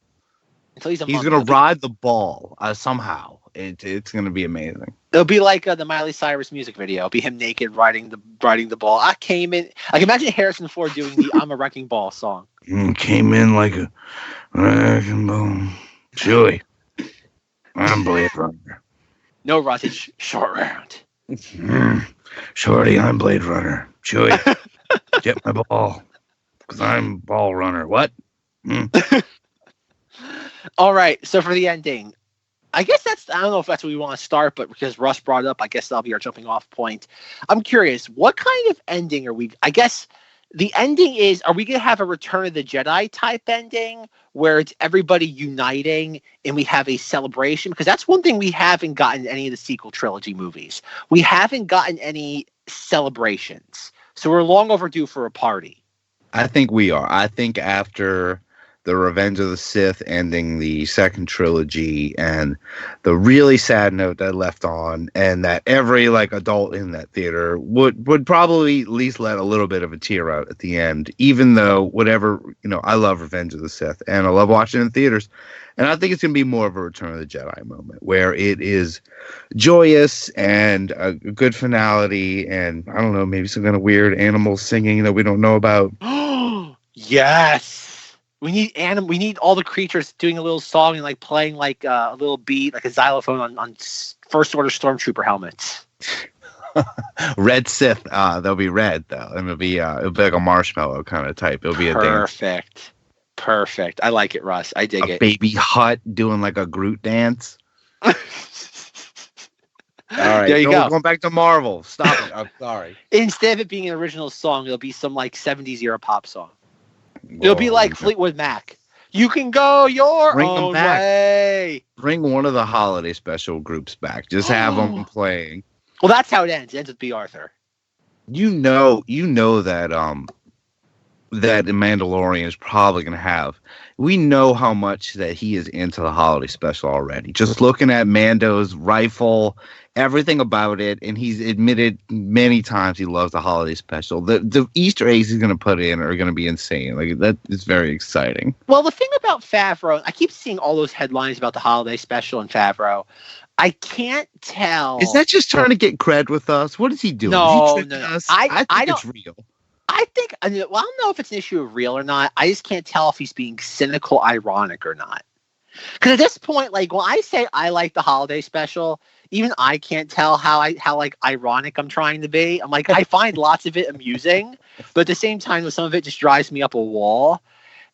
Until he's going to ride the ball somehow. It's going to be amazing. It'll be like the Miley Cyrus music video. It'll be him naked riding the ball. I came in. I can imagine Harrison Ford doing the "I'm a Wrecking Ball" song. Came in like a wrecking ball. Chewy. I'm Blade Runner. No, Ross, it's short round. Shorty, I'm Blade Runner. Chewy, get my ball. Because I'm ball runner. What? All right, so for the ending, I guess I don't know if that's where we want to start, but because Russ brought it up, I guess that'll be our jumping off point. I'm curious, what kind of ending are we, I guess the ending is, are we going to have a Return of the Jedi type ending where it's everybody uniting and we have a celebration? Because that's one thing we haven't gotten in any of the sequel trilogy movies. We haven't gotten any celebrations. So we're long overdue for a party. I think we are. I think after the Revenge of the Sith ending the second trilogy and the really sad note that left on, and that every adult in that theater would probably at least let a little bit of a tear out at the end, even though I love Revenge of the Sith and I love watching it in theaters. And I think it's going to be more of a Return of the Jedi moment where it is joyous and a good finality, and I don't know, maybe some kind of weird animal singing that we don't know about. Yes. We need all the creatures doing a little song and playing a little beat, like a xylophone on First Order Stormtrooper helmets. Red Sith, they'll be red though, and it'll be like a marshmallow kind of type. It'll be a dance. Perfect. I like it, Russ. I dig it. Baby Hutt doing a Groot dance. All right, there you go. Going back to Marvel. Stop it. I'm sorry. Instead of it being an original song, it'll be some 70s era pop song. It'll be like Fleetwood Mac. You can go your own way. Bring one of the holiday special groups back. Just have them playing. Well, that's how it ends. It ends with B. Arthur. You know that that the Mandalorian is probably going to have. We know how much that he is into the holiday special already. Just looking at Mando's rifle, everything about it, and he's admitted many times he loves the holiday special. The Easter eggs he's going to put in are going to be insane. Like, that is very exciting. Well, the thing about Favreau, I keep seeing all those headlines about the holiday special and Favreau. I can't tell. Is that just trying to get cred with us? What is he doing? No, is he no. us? I think don't- it's real. I think, well, I don't know if it's an issue of real or not. I just can't tell if he's being cynical, ironic or not. Because at this point, like, when I say I like the holiday special, even I can't tell how like ironic I'm trying to be. I'm like, I find lots of it amusing, but at the same time, some of it just drives me up a wall.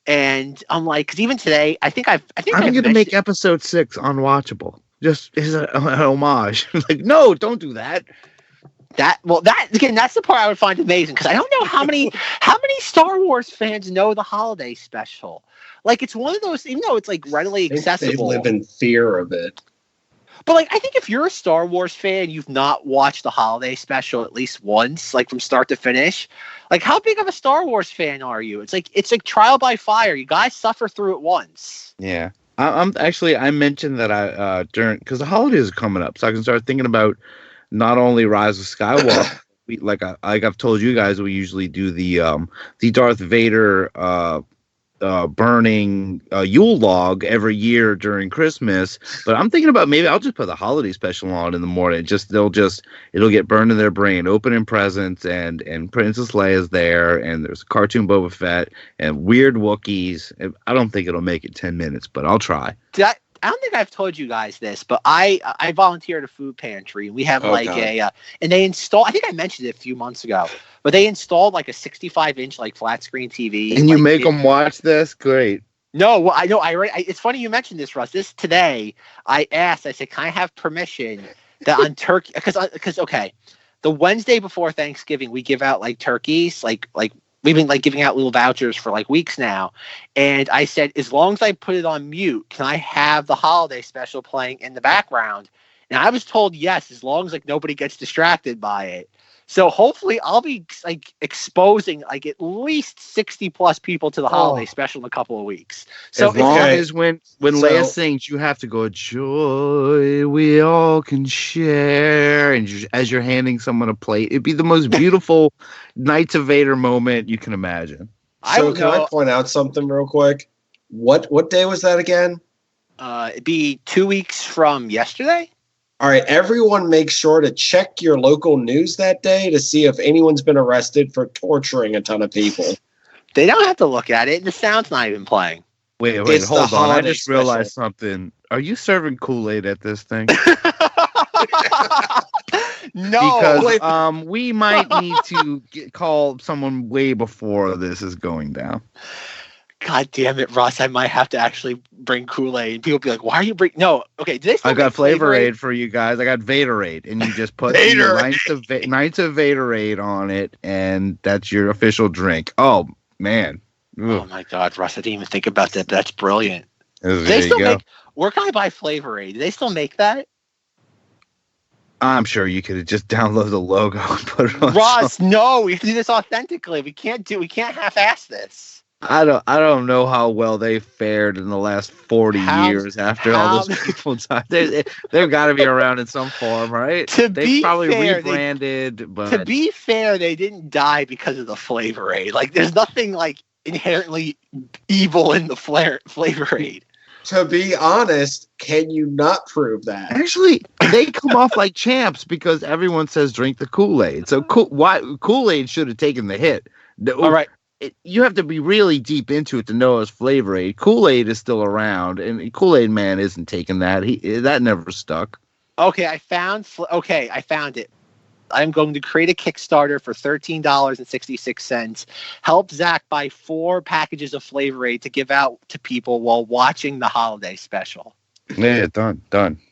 And I'm like, because even today, I'm going to make episode 6 unwatchable. Just as an homage. Like, no, don't do that. That's the part I would find amazing, because I don't know how many Star Wars fans know the holiday special. Like, it's one of those, even though it's like readily accessible. They live in fear of it. But like, I think if you're a Star Wars fan, you've not watched the holiday special at least once, like from start to finish. Like, how big of a Star Wars fan are you? It's like trial by fire. You guys suffer through it once. Yeah. I mentioned that because the holidays are coming up, so I can start thinking about not only Rise of Skywalker. like I've told you guys, we usually do the Darth Vader burning Yule log every year during Christmas. But I'm thinking about maybe I'll just put the holiday special on in the morning. It'll get burned in their brain, opening presents, and Princess Leia's there, and there's a cartoon Boba Fett and weird Wookiees. I don't think it'll make it 10 minutes, but I'll try. I don't think I've told you guys this, but I volunteer at a food pantry. We have and they install, I think I mentioned it a few months ago, but they installed like a 65-inch like flat screen TV. And you make them watch this? Great. No, well, I know. It's funny you mentioned this, Russ. This today, I said, can I have permission that on turkey? Because okay, the Wednesday before Thanksgiving, we give out like turkeys, like we've been like giving out little vouchers for like weeks now. And I said, as long as I put it on mute, can I have the holiday special playing in the background? And I was told yes, as long as like nobody gets distracted by it. So hopefully I'll be like exposing like at least 60 plus people to the holiday special in a couple of weeks. So as long as when Leia sings, you have to go, joy we all can share. And as you're handing someone a plate, it'd be the most beautiful Knights of Vader moment you can imagine. So can I point out something real quick? What day was that again? It'd be 2 weeks from yesterday. All right, everyone make sure to check your local news that day to see if anyone's been arrested for torturing a ton of people. They don't have to look at it. The sound's not even playing. Wait, It's hold the on. I holiday just realized special. something. Are you serving Kool-Aid at this thing? No. Because we might need to call someone way before this is going down. God damn it, Russ. I might have to actually bring Kool-Aid. People be like, why are you bringing... No. Okay, do they still I got make Flavor Aid for you guys. I got Vaderade. And you just put Knights of Vaderade on it, and that's your official drink. Oh, man. Oh, my God, Russ. I didn't even think about that, but that's brilliant. There They you still go. make... Where can I buy Flavor Aid? Do they still make that? I'm sure you could have just downloaded the logo and put it on. Russ, no. We have to do this authentically. We can't half-ass this. I don't know how well they fared in the last 40 years after all those people died. They've got to be around in some form, right? They probably rebranded, but to be fair, they didn't die because of the Flavor Aid. Like, there's nothing like inherently evil in the Flavor Aid. To be honest, can you not prove that? actually they come off like champs because everyone says drink the Kool-Aid. So Kool-Aid should have taken the hit. All right. You have to be really deep into it to know it's Flavor Aid. Kool-Aid is still around, and Kool-Aid Man isn't taking that. That never stuck. Okay, I found it. I'm going to create a Kickstarter for $13.66. Help Zack buy 4 packages of Flavor Aid to give out to people while watching the holiday special. Yeah, done.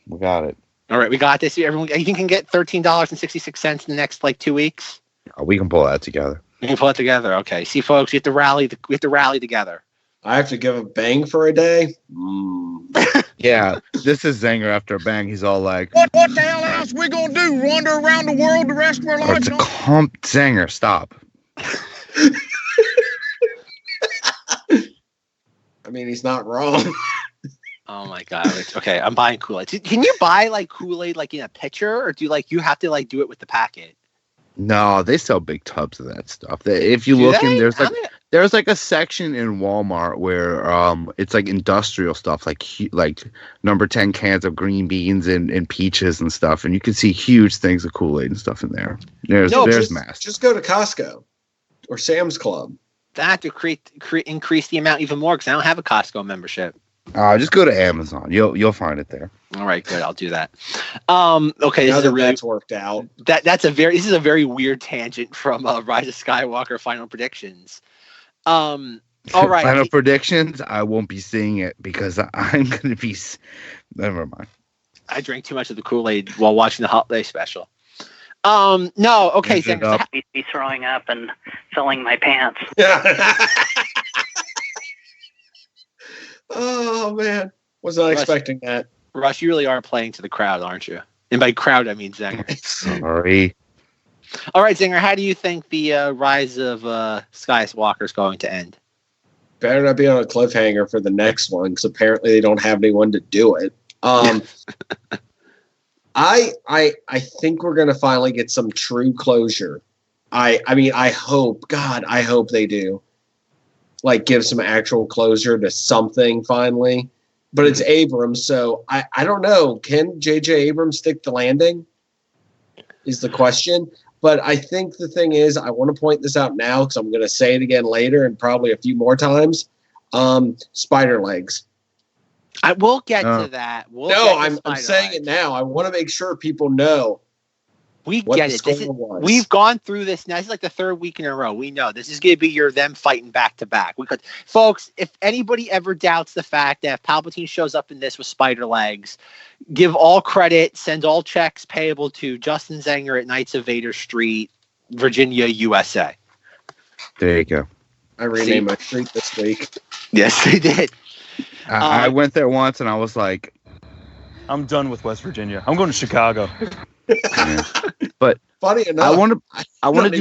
We got it. All right, we got this. Everyone, you can get $13.66 in the next 2 weeks. We can pull that together. We can pull it together. Okay. See, folks, we have to rally together. I have to give a bang for a day? Yeah, this is Zenger after a bang. He's all like, What the hell else we gonna do? Wander around the world the rest of our lives? Zenger, stop. I mean, he's not wrong. Oh my god. Okay, I'm buying Kool-Aid. Can you buy like Kool-Aid like in a pitcher, or do you have to like do it with the packet? No, they sell big tubs of that stuff. If you Do look they? in, I there's like a section in Walmart where it's like industrial stuff, like number 10 cans of green beans and peaches and stuff, and you can see huge things of Kool-Aid and stuff in there. There's mass. Just go to Costco or Sam's Club. have to increase the amount even more because I don't have a Costco membership. Just go to Amazon. You'll find it there. All right, good. I'll do that. Okay, Now that's worked out. This is a very weird tangent from Rise of Skywalker final predictions. All right. Final predictions. I won't be seeing it because I'm going to be. Never mind. I drank too much of the Kool-Aid while watching the holiday special. No. Okay. Be throwing up and filling my pants. Oh man, was not expecting that. Russ, you really are playing to the crowd, aren't you? And by crowd, I mean Zenger. Sorry. All right, Zenger, how do you think the Rise of Skywalker is going to end? Better not be on a cliffhanger for the next one because apparently they don't have anyone to do it. I think we're gonna finally get some true closure. I mean, I hope they do. Like give some actual closure to something finally. But it's Abrams, so I don't know. Can J.J. Abrams stick the landing? Is the question. But I think the thing is, I want to point this out now because I'm going to say it again later and probably a few more times. Spider legs. I will get to that. I'm saying it now. I want to make sure people know. We get it. We've gone through this now. This is like the third week in a row. We know this is going to be them fighting back to back. Folks, if anybody ever doubts the fact that if Palpatine shows up in this with spider legs, give all credit, send all checks payable to Justin Zenger at Knights of Vader Street, Virginia, USA. There you go. I renamed my street this week. Yes, they did. I went there once and I was like, I'm done with West Virginia. I'm going to Chicago. Yeah. But funny enough, I want to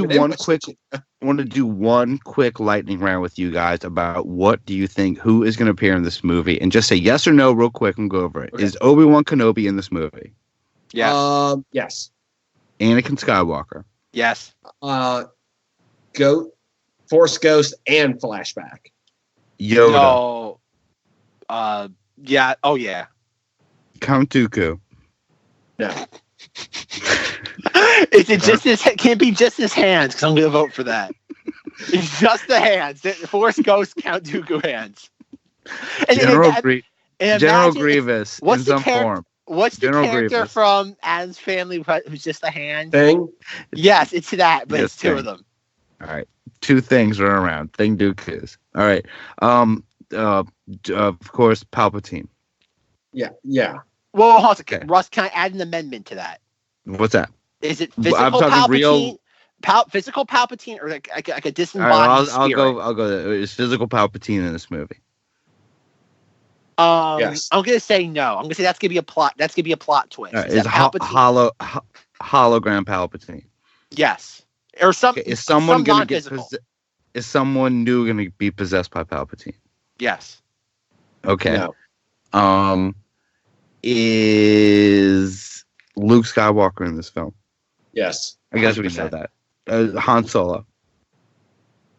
do one quick lightning round with you guys about what do you think, who is going to appear in this movie, and just say yes or no real quick and go over it. Okay. Is Obi-Wan Kenobi in this movie? Yes. Yes. Anakin Skywalker? Yes. Force Ghost and flashback. Yoda? No. Yeah. Oh yeah. Count Dooku? No. Is it just his? Can't be just his hands because I'm going to vote for that. It's just the hands. The Force Ghost, Count Dooku hands. General Grievous in some form. What's General the character Grievous from Adam's Family who's just a hand? Thing? Yes, it's that, but it's two of them. All right. Two things are around. Thing Dooku is. All right. Of course, Palpatine. Yeah. Well, hold on. Okay. Russ, can I add an amendment to that? What's that? Is it physical Palpatine? Physical Palpatine or like a disembodied spirit? I'll go there. Is physical Palpatine in this movie? Yes. I'm gonna say no. I'm gonna say that's gonna be a plot. That's gonna be a plot twist. Is hologram Palpatine? Yes. Or some. Okay. Is someone gonna non-physical. Is someone new gonna be possessed by Palpatine? Yes. Okay. No. Is Luke Skywalker in this film? Yes. I guess 100%. We know that. Han Solo.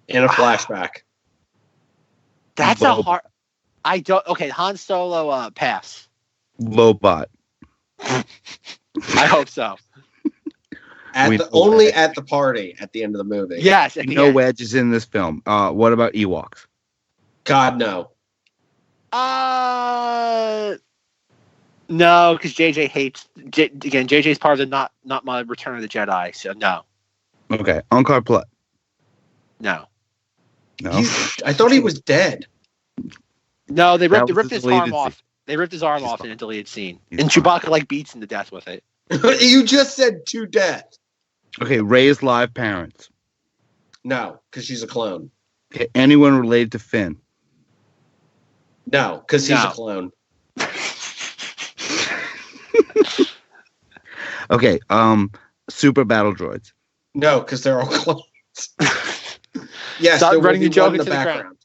In a flashback. That's a hard. I don't. Okay, Han Solo. Pass. Lobot. I hope so. At the party at the end of the movie. Yes. No Wedge is in this film. What about Ewoks? God no. No, because JJ hates. Again, JJ's part of the not my Return of the Jedi. So no. Okay, Unkar Plutt. No. I thought he was dead. No, they ripped his arm off. They ripped his arm off in a deleted scene, and Chewbacca beats him to death with it. You just said to death. Okay, Rey's live parents. No, because she's a clone. Okay, anyone related to Finn? No, because he's a clone. Okay, super battle droids. No, because they're all clones. Yes, stop there running will your be joke one in into the the background. ground.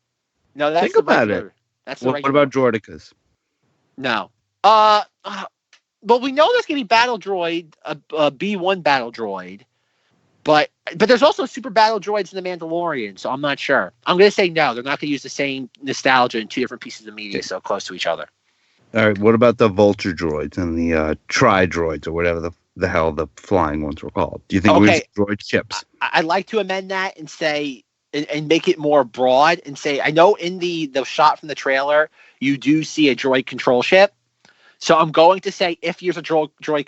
No, that's think about it. That's the What regular. about Droidicas? No. Well, we know there's going to be battle droid, a B1 battle droid, but there's also super battle droids in The Mandalorian, so I'm not sure. I'm going to say no. They're not going to use the same nostalgia in two different pieces of media so close to each other. All right. What about the vulture droids and the tri-droids or whatever the hell the flying ones were called? Do you think we see droid ships? I'd like to amend that and say and make it more broad and say, I know in the shot from the trailer you do see a droid control ship. So I'm going to say if there's a droid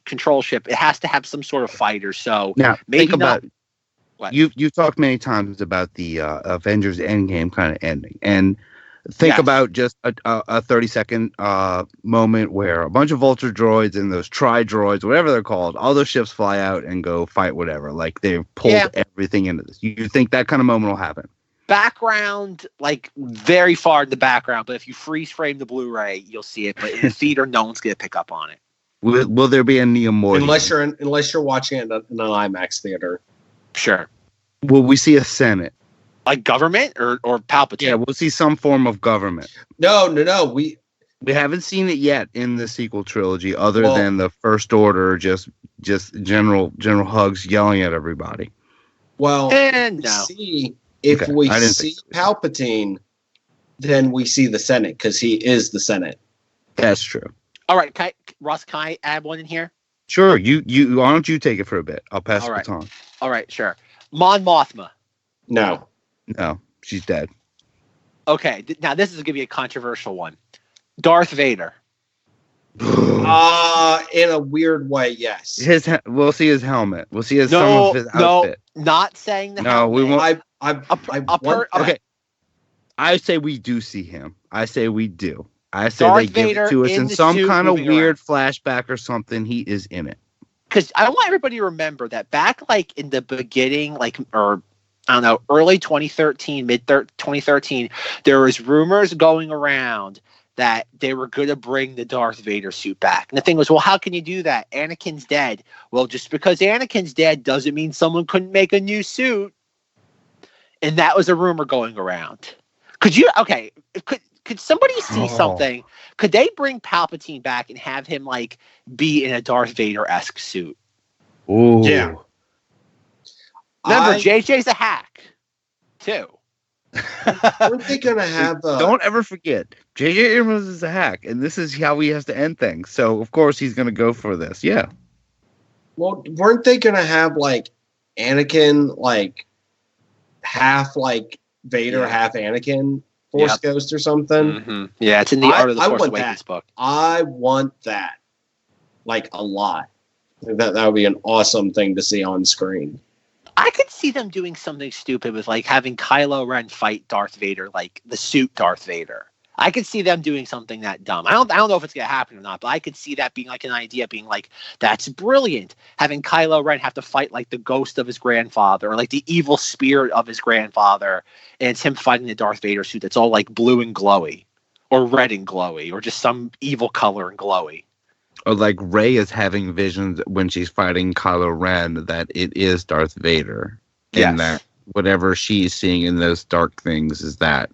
control ship, it has to have some sort of fighter. So now maybe think about what? You've talked many times about the Avengers Endgame kind of ending, and think about just a 30-second moment where a bunch of vulture droids and those tri-droids, whatever they're called, all those ships fly out and go fight whatever. Like they've pulled everything into this. You think that kind of moment will happen? Background, like very far in the background, but if you freeze frame the Blu-ray, you'll see it. But in the theater, no one's gonna pick up on it. Will there be a Cinemoddities? Unless you're watching it in an IMAX theater. Sure. Will we see a Senate? Like government or Palpatine? Yeah, we'll see some form of government. No. We haven't seen it yet in the sequel trilogy, other than the First Order, just General Hugs yelling at everybody. Well, and no. If we see Palpatine, then we see the Senate because he is the Senate. That's true. All right, Russ, can I add one in here? Sure. You why don't you take it for a bit? I'll pass the baton. All right, sure. Mon Mothma. No, she's dead. Okay, now this is going to be a controversial one. Darth Vader. In a weird way, yes. We'll see his helmet. We'll see some of his outfit. No, not saying the helmet. We won't. Okay. I say we do see him. I say we do. I say Darth they give Vader it to us in some kind of weird flashback or something. He is in it. Because I want everybody to remember that back, like in the beginning, or I don't know, early 2013, mid 2013, there was rumors going around that they were going to bring the Darth Vader suit back. And the thing was, well, how can you do that? Anakin's dead. Well, just because Anakin's dead doesn't mean someone couldn't make a new suit. And that was a rumor going around. Could somebody see something? Could they bring Palpatine back and have him like be in a Darth Vader-esque suit? Ooh. Yeah. Remember, JJ's a hack, too. Weren't they going to have... Don't ever forget, J.J. Abrams is a hack, and this is how he has to end things. So, of course, he's going to go for this. Yeah. Well, weren't they going to have, like, Anakin, like, half, like, Vader, half Anakin, Force Ghost or something? Mm-hmm. Yeah, it's in the Art of the Force Awakens book. I want that, like, a lot. That would be an awesome thing to see on screen. I could see them doing something stupid with like having Kylo Ren fight Darth Vader, like the suit Darth Vader. I could see them doing something that dumb. I don't know if it's gonna happen or not, but I could see that being like an idea, being like, that's brilliant. Having Kylo Ren have to fight like the ghost of his grandfather or like the evil spirit of his grandfather, and it's him fighting the Darth Vader suit that's all like blue and glowy, or red and glowy, or just some evil color and glowy. Or like Rey is having visions when she's fighting Kylo Ren that it is Darth Vader. And that whatever she's seeing in those dark things is that.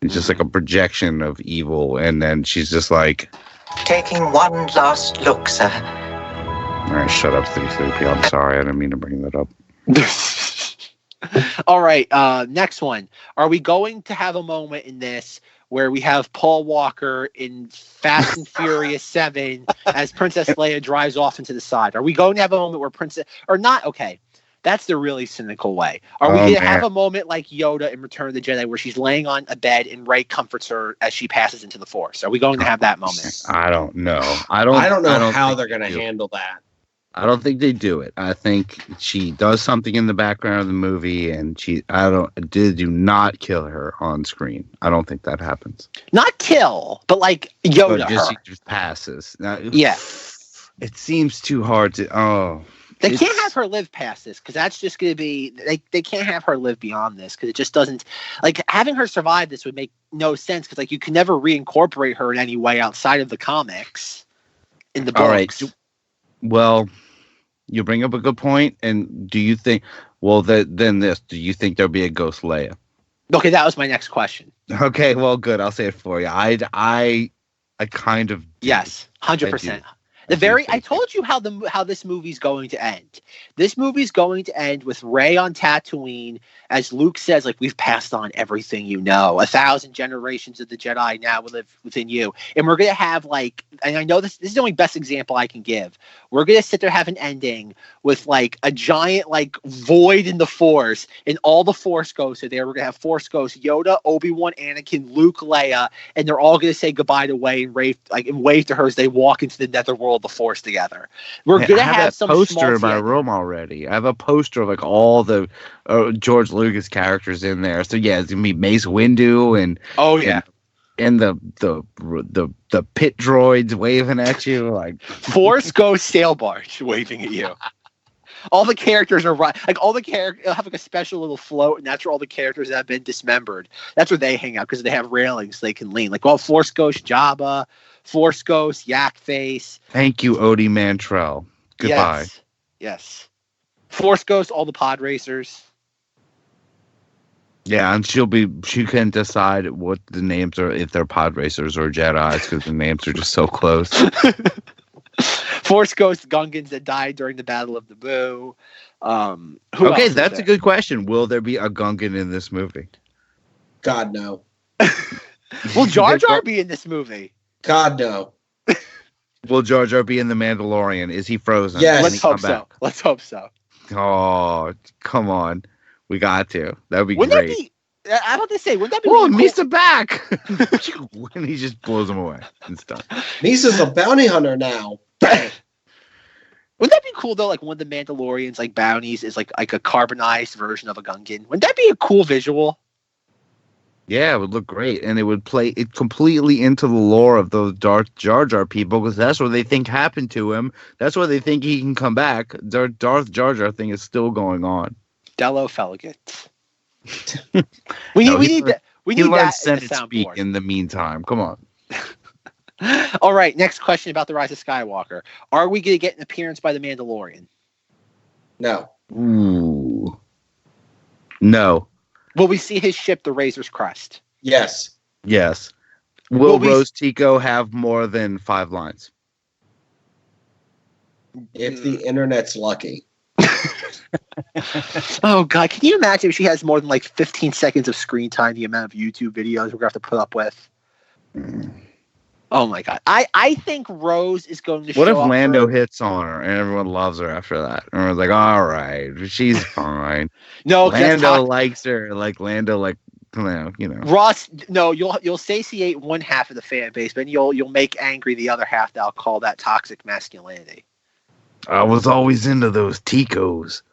It's just like a projection of evil. And then she's just like... Taking one last look, sir. All right, shut up, 3CP. I'm sorry. I didn't mean to bring that up. All right, next one. Are we going to have a moment in this where we have Paul Walker in Fast and Furious 7 as Princess Leia drives off into the side? Are we going to have a moment where Princess... Or not? Okay, that's the really cynical way. Are we going to have a moment like Yoda in Return of the Jedi where she's laying on a bed and Rey comforts her as she passes into the Force? Are we going to have that moment? I don't know. I don't know how they're going to handle that. I don't think they do it. I think she does something in the background of the movie, and do not kill her on screen. I don't think that happens. Not kill, but like Yoda her. She just passes. Now, yeah. It seems too hard to. They can't have her live past this because that's just going to be. They can't have her live beyond this because it just doesn't. Like having her survive this would make no sense because like you can never reincorporate her in any way outside of the comics in the books. All right. Well, you bring up a good point, and do you think? Well, then this. Do you think there'll be a Ghost Leia? Okay, that was my next question. Okay, well, good. I'll say it for you. I kind of do. Yes, 100%. I told you how this movie's going to end. This movie's going to end with Rey on Tatooine, as Luke says, like, we've passed on everything you know. 1,000 generations of the Jedi now will live within you. And we're gonna have like, and I know this is the only best example I can give. We're gonna sit there have an ending with like a giant like void in the Force, and all the Force ghosts are there. We're gonna have Force ghosts: Yoda, Obi-Wan, Anakin, Luke, Leia, and they're all gonna say goodbye to Rey and wave to her as they walk into the netherworld, the Force together. We're gonna have that some poster in my small room already. I have a poster of like all the George Lucas characters in there. So yeah, it's gonna be Mace Windu and and the pit droids waving at you like Force Ghost sail barge waving at you. All the characters are like all the characters have like a special little float, and that's where all the characters that have been dismembered. That's where they hang out because they have railings they can lean. Like Force Ghost Jabba, Force Ghost Yak Face. Thank you, Odie Mantrell. Goodbye. Yes. Force Ghost, all the pod racers. Yeah, and she can decide what the names are, if they're pod racers or Jedis, because the names are just so close. Force Ghost Gungans that died during the Battle of Naboo. Okay, that's a good question. Will there be a Gungan in this movie? God, no. Will Jar Jar be in this movie? God, no. Will Jar Jar be in The Mandalorian? Is he frozen? Yes. Let's hope so. Let's hope so. Oh, come on. We got to. That would be wouldn't great. I'm about to say, wouldn't that be really really cool? Misa back! And he just blows him away and stuff. Misa's a bounty hunter now. Wouldn't that be cool though? Like one of the Mandalorians, like bounties, is like a carbonized version of a Gungan. Wouldn't that be a cool visual? Yeah, it would look great, and it would play it completely into the lore of those Darth Jar Jar people, because that's what they think happened to him. That's why they think he can come back. Darth Jar Jar thing is still going on. Dello Felgate. we need that in the Senate speak soundboard. in the meantime. Come on. All right, next question about the Rise of Skywalker. Are we going to get an appearance by the Mandalorian? No. Ooh. No. Will we see his ship, the Razor's Crest? Yes. Yes. Will Rose Tico have more than 5 lines? If the internet's lucky. Oh, God. Can you imagine if she has more than like 15 seconds of screen time, the amount of YouTube videos we're going to have to put up with? Oh, my God. I think Rose is going to show up. What if Lando hits on her and everyone loves her after that? And everyone's like, all right, she's fine. No, Lando likes her. Like, Lando, like, you know. Ross, no, you'll satiate one half of the fan base, but you'll make angry the other half. That I'll call that toxic masculinity. I was always into those Ticos.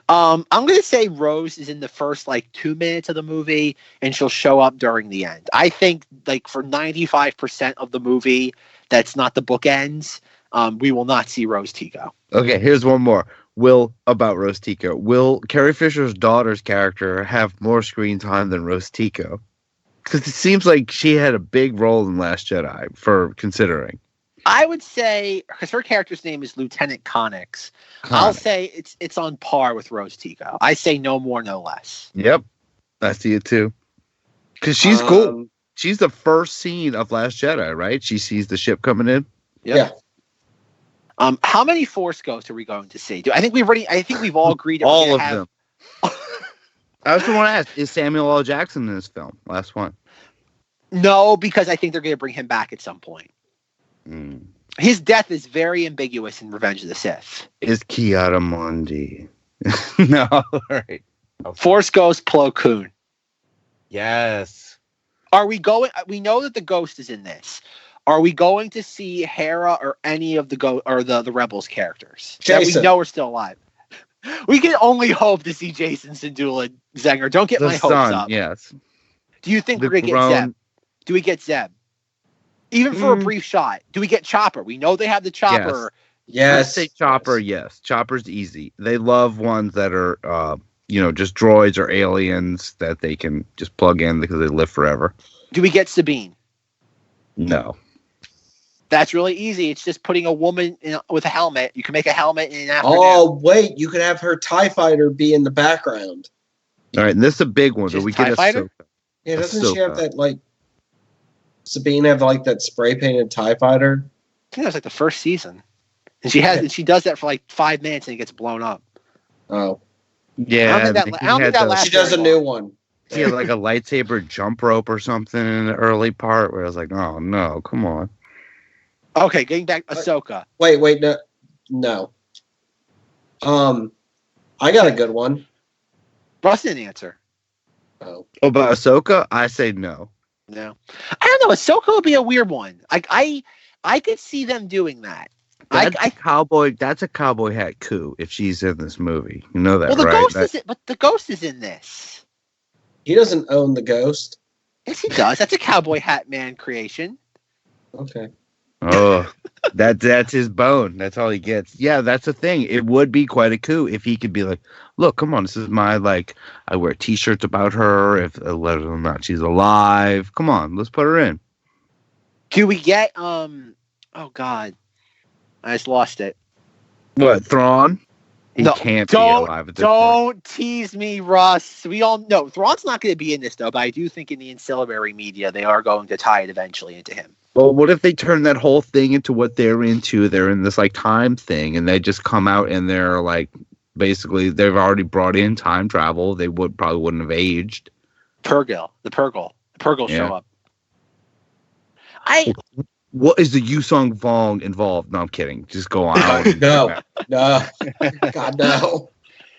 I'm going to say Rose is in the first like 2 minutes of the movie, and she'll show up during the end. I think like for 95% of the movie, that's not the bookends. We will not see Rose Tico. Okay, here's one more. About Rose Tico. Will Carrie Fisher's daughter's character have more screen time than Rose Tico? Because it seems like she had a big role in Last Jedi, for considering. I would say, because her character's name is Lieutenant Connix, I'll say it's on par with Rose Tico. I say no more, no less. Yep, I see it too. Because she's cool. She's the first scene of Last Jedi, right? She sees the ship coming in. Yep. Yeah. How many Force Ghosts are we going to see? I think we've all agreed. That all of them. I was going to ask: is Samuel L. Jackson in this film? Last one. No, because I think they're going to bring him back at some point. His death is very ambiguous in Revenge of the Sith. Is Kiara Mundi? No, all right. Okay. Force Ghost Plo Koon. Yes. Are we going? We know that the Ghost is in this. Are we going to see Hera or any of the Rebels characters Jason. that we know are still alive? We can only hope to see Jason Syndulla Zenger. Don't get my hopes up. Yes. Do you think we're going to get Zeb? Do we get Zeb? Even for a brief shot. Do we get Chopper? We know they have the Chopper. Yes. Let's say Chopper, yes. Chopper's easy. They love ones that are, just droids or aliens that they can just plug in because they live forever. Do we get Sabine? No. That's really easy. It's just putting a woman with a helmet. You can make a helmet in an afternoon. Oh, wait. You could have her TIE fighter be in the background. All right, and this is a big one. Do Just we TIE get fighter? Ahsoka? Yeah, doesn't she have Ahsoka. that like? Sabine have like that spray painted TIE fighter? I think that was like the first season, and she does that for like 5 minutes and it gets blown up. Oh, Yeah, I don't think that lasts she does a very new long. one. He had like a lightsaber jump rope or something in the early part where I was like, oh no, come on. Okay, getting back Ahsoka. Wait, no. I got a good one. Russ didn't answer. Oh, About Ahsoka, I say no. No, I don't know. Ahsoka would be a weird one. I could see them doing that. That's a cowboy hat coup if she's in this movie. You know that, Well, the right? ghost but the ghost is in this. he doesn't own the ghost. Yes, he does. That's a cowboy hat man creation. Okay. Oh, that's his bone. That's all he gets. Yeah, that's the thing. It would be quite a coup if he could be like, look, come on, this is my, like, I wear T-shirts about her, if whether or not she's alive. Come on, let's put her in. Do we get oh God, I just lost it. What, Thrawn? He No, can't be alive at this point. Don't tease me, Russ. We all know Thrawn's not going to be in this though, but I do think in the ancillary media they are going to tie it eventually into him. Well, what if they turn that whole thing into what they're into? They're in this like time thing, and they just come out and they're like, basically, they've already brought in time travel. They probably wouldn't have aged. The Purgle Yeah. show up. What is the Yusong Vong involved? No, I'm kidding. Just go on. No. God, no.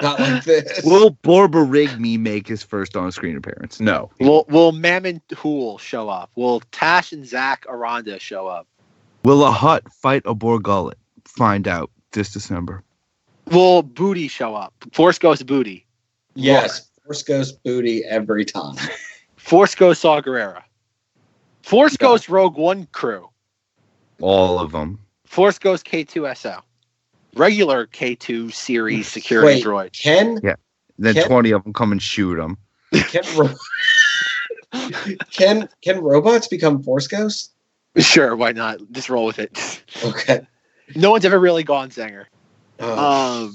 Not like this. Will Borborigme make his first on-screen appearance? No. Will Mammon Hool show up? Will Tash and Zack Aranda show up? Will a Hutt fight a Borgullet? Find out this December. Will Booty show up? Force Ghost Booty. Yes. Force Ghost Booty every time. Force Ghost Saw Gerrera. Force Ghost Rogue One crew. All of them. Force Ghost K2SO. Regular K2 series security droid. Yeah. Then 20 of them come and shoot them. Can robots become Force Ghosts? Sure, why not? Just roll with it. Okay. No one's ever really gone Zenger. Oh.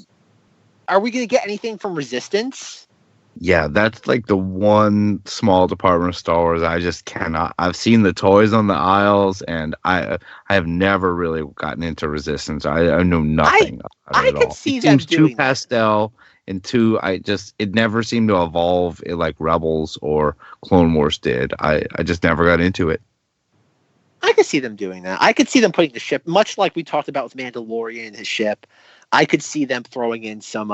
Are we going to get anything from Resistance? Yeah, that's like the one small department of Star Wars I just cannot. I've seen the toys on the aisles, and I have never really gotten into Resistance. I know nothing about it at all. See it them seems too doing pastel, and it never seemed to evolve like Rebels or Clone Wars did. I just never got into it. I could see them doing that. I could see them putting the ship, much like we talked about with Mandalorian and his ship. I could see them throwing in some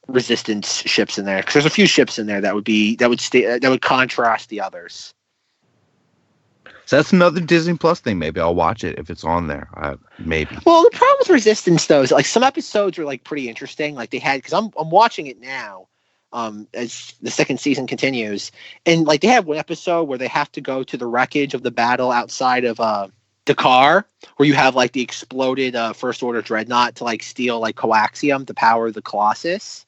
Resistance ships in there, because there's a few ships in there that would contrast the others. So that's another Disney Plus thing. Maybe I'll watch it if it's on there. Maybe. Well, the problem with Resistance though is like some episodes are like pretty interesting. Like they had, because I'm watching it now, as the second season continues, and like they have one episode where they have to go to the wreckage of the battle outside of Dakar, where you have like the exploded First Order dreadnought to like steal like coaxium to power the Colossus.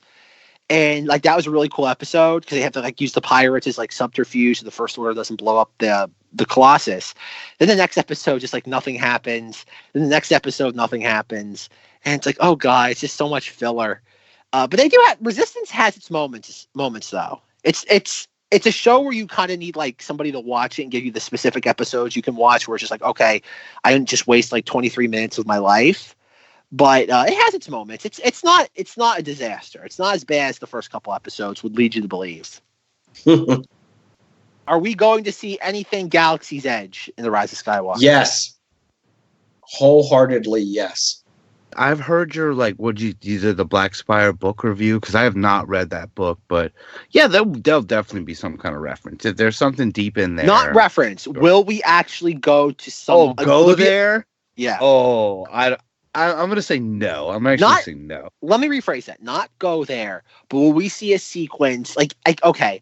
And like that was a really cool episode because they have to like use the pirates as like subterfuge so the First Order doesn't blow up the Colossus. Then the next episode, just like nothing happens. Then the next episode, nothing happens, and it's like, oh god, it's just so much filler. But they do have Resistance has its moments though. It's a show where you kind of need like somebody to watch it and give you the specific episodes you can watch where it's just like, okay, I didn't just waste like 23 minutes of my life. But it has its moments. It's not a disaster. It's not as bad as the first couple episodes would lead you to believe. Are we going to see anything Galaxy's Edge in The Rise of Skywalker? Yes. Wholeheartedly, yes. I've heard your you did the Black Spire book review, because I have not read that book, but yeah, there'll definitely be some kind of reference. If there's something deep in there. Not reference. Will we actually go to some? Go there? Yeah. Oh, I'm going to say no. I'm actually saying no. Let me rephrase that. Not go there, but will we see a sequence like okay?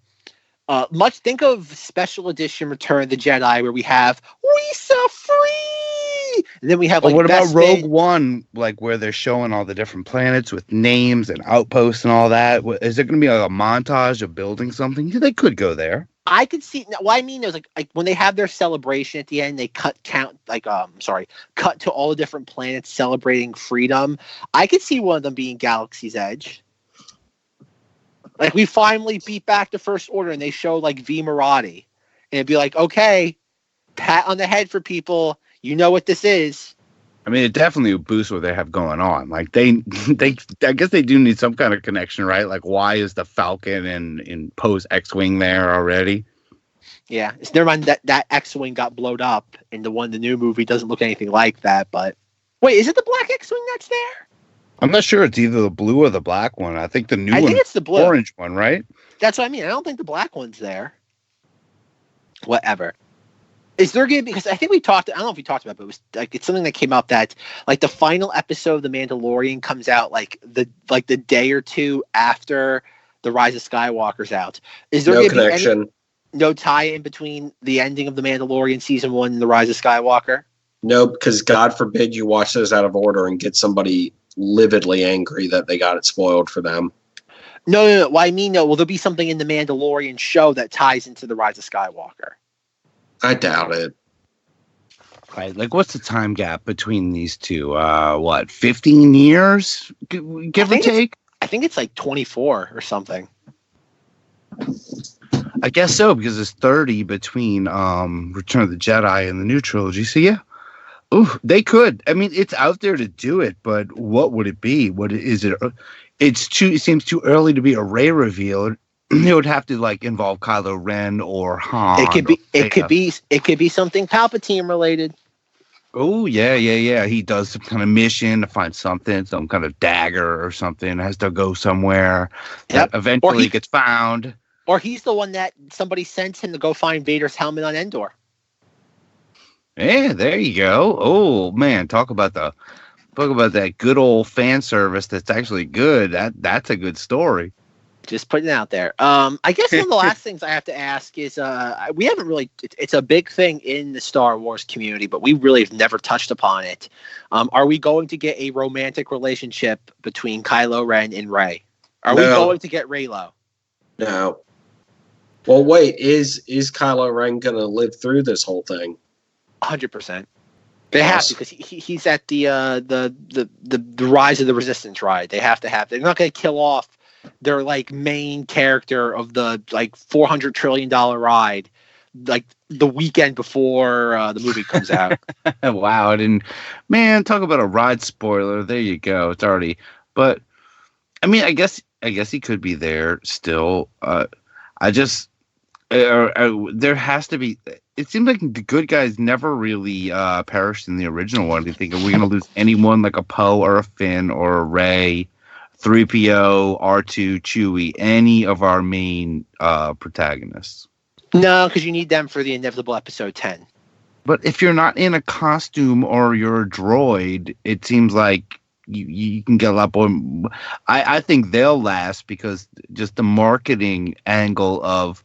Think of Special Edition Return of the Jedi, where we have "We So Free," and then we have like. What about Rogue One, like where they're showing all the different planets with names and outposts and all that? Is there going to be like a montage of building something? Yeah, they could go there. I could see. What I mean is like when they have their celebration at the end, they cut to all the different planets celebrating freedom. I could see one of them being Galaxy's Edge. Like, we finally beat back the First Order, and they show, like, V. Marati. And it'd be like, okay, pat on the head for people. You know what this is. I mean, it definitely would boost what they have going on. Like, they, I guess they do need some kind of connection, right? Like, why is the Falcon and Poe's X-Wing there already? Yeah, it's never mind that X-Wing got blowed up, and the new movie doesn't look anything like that, but... Wait, is it the black X-Wing that's there? I'm not sure it's either the blue or the black one. I think the new one, it's the blue. Orange one, right? That's what I mean. I don't think the black one's there. Whatever. Is there going to be, because I think I don't know if we talked about it, but it was like, it's something that came up that, like, the final episode of The Mandalorian comes out like the day or two after The Rise of Skywalker's out. Is there no going to connection? Be no tie-in between the ending of The Mandalorian season 1 and The Rise of Skywalker? No, because God forbid you watch those out of order and get somebody lividly angry that they got it spoiled for them. No. Well, I mean, no. Will there be something in the Mandalorian show that ties into The Rise of Skywalker? I doubt it. Right. Like, what's the time gap between these two? 15 years? Give or take? I think it's like 24 or something. I guess so, because it's 30 between Return of the Jedi and the new trilogy. So, yeah. Ooh, they could. I mean, it's out there to do it, but what would it be? What is it? It seems too early to be a Rey reveal. It would have to, like, involve Kylo Ren or Han. It could be something Palpatine related. Oh, yeah. He does some kind of mission to find something, some kind of dagger or something. Has to go somewhere that eventually gets found. Or he's the one that somebody sent him to go find Vader's helmet on Endor. Yeah, there you go. Oh man, talk about that good old fan service that's actually good. That's a good story. Just putting it out there. I guess one of the last things I have to ask is we haven't really. It's a big thing in the Star Wars community, but we really have never touched upon it. Are we going to get a romantic relationship between Kylo Ren and Rey? Are we going to get Reylo? No. Well, wait. Is Kylo Ren going to live through this whole thing? 100%. They have to, because he's at the Rise of the Resistance ride. They have to have. They're not going to kill off their, like, main character of the, like, $400 trillion ride, like, the weekend before the movie comes out. Wow! Man, talk about a ride spoiler. There you go. It's already. But I mean, I guess he could be there still. There has to be. It seems like the good guys never really perished in the original one. Do you think, are we going to lose anyone like a Poe or a Finn or a Rey, 3PO, R2, Chewie, any of our main protagonists? No, because you need them for the inevitable episode 10. But if you're not in a costume or you're a droid, it seems like you can get a lot more. I think they'll last because just the marketing angle of.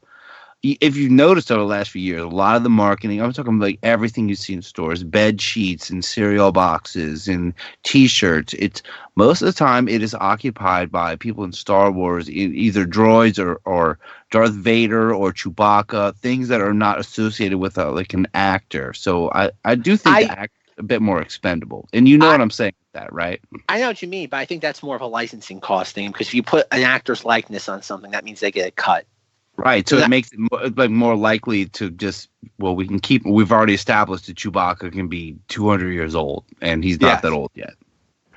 If you've noticed over the last few years, a lot of the marketing, I'm talking like everything you see in stores, bed sheets and cereal boxes and T-shirts. It's most of the time it is occupied by people in Star Wars, either droids or Darth Vader or Chewbacca, things that are not associated with like an actor. So I do think the act a bit more expendable. And you know what I'm saying with that, right? I know what you mean, but I think that's more of a licensing cost thing, because if you put an actor's likeness on something, that means they get a cut. Right, so it makes it more likely to just, well, we've already established that Chewbacca can be 200 years old, and he's not that old yet.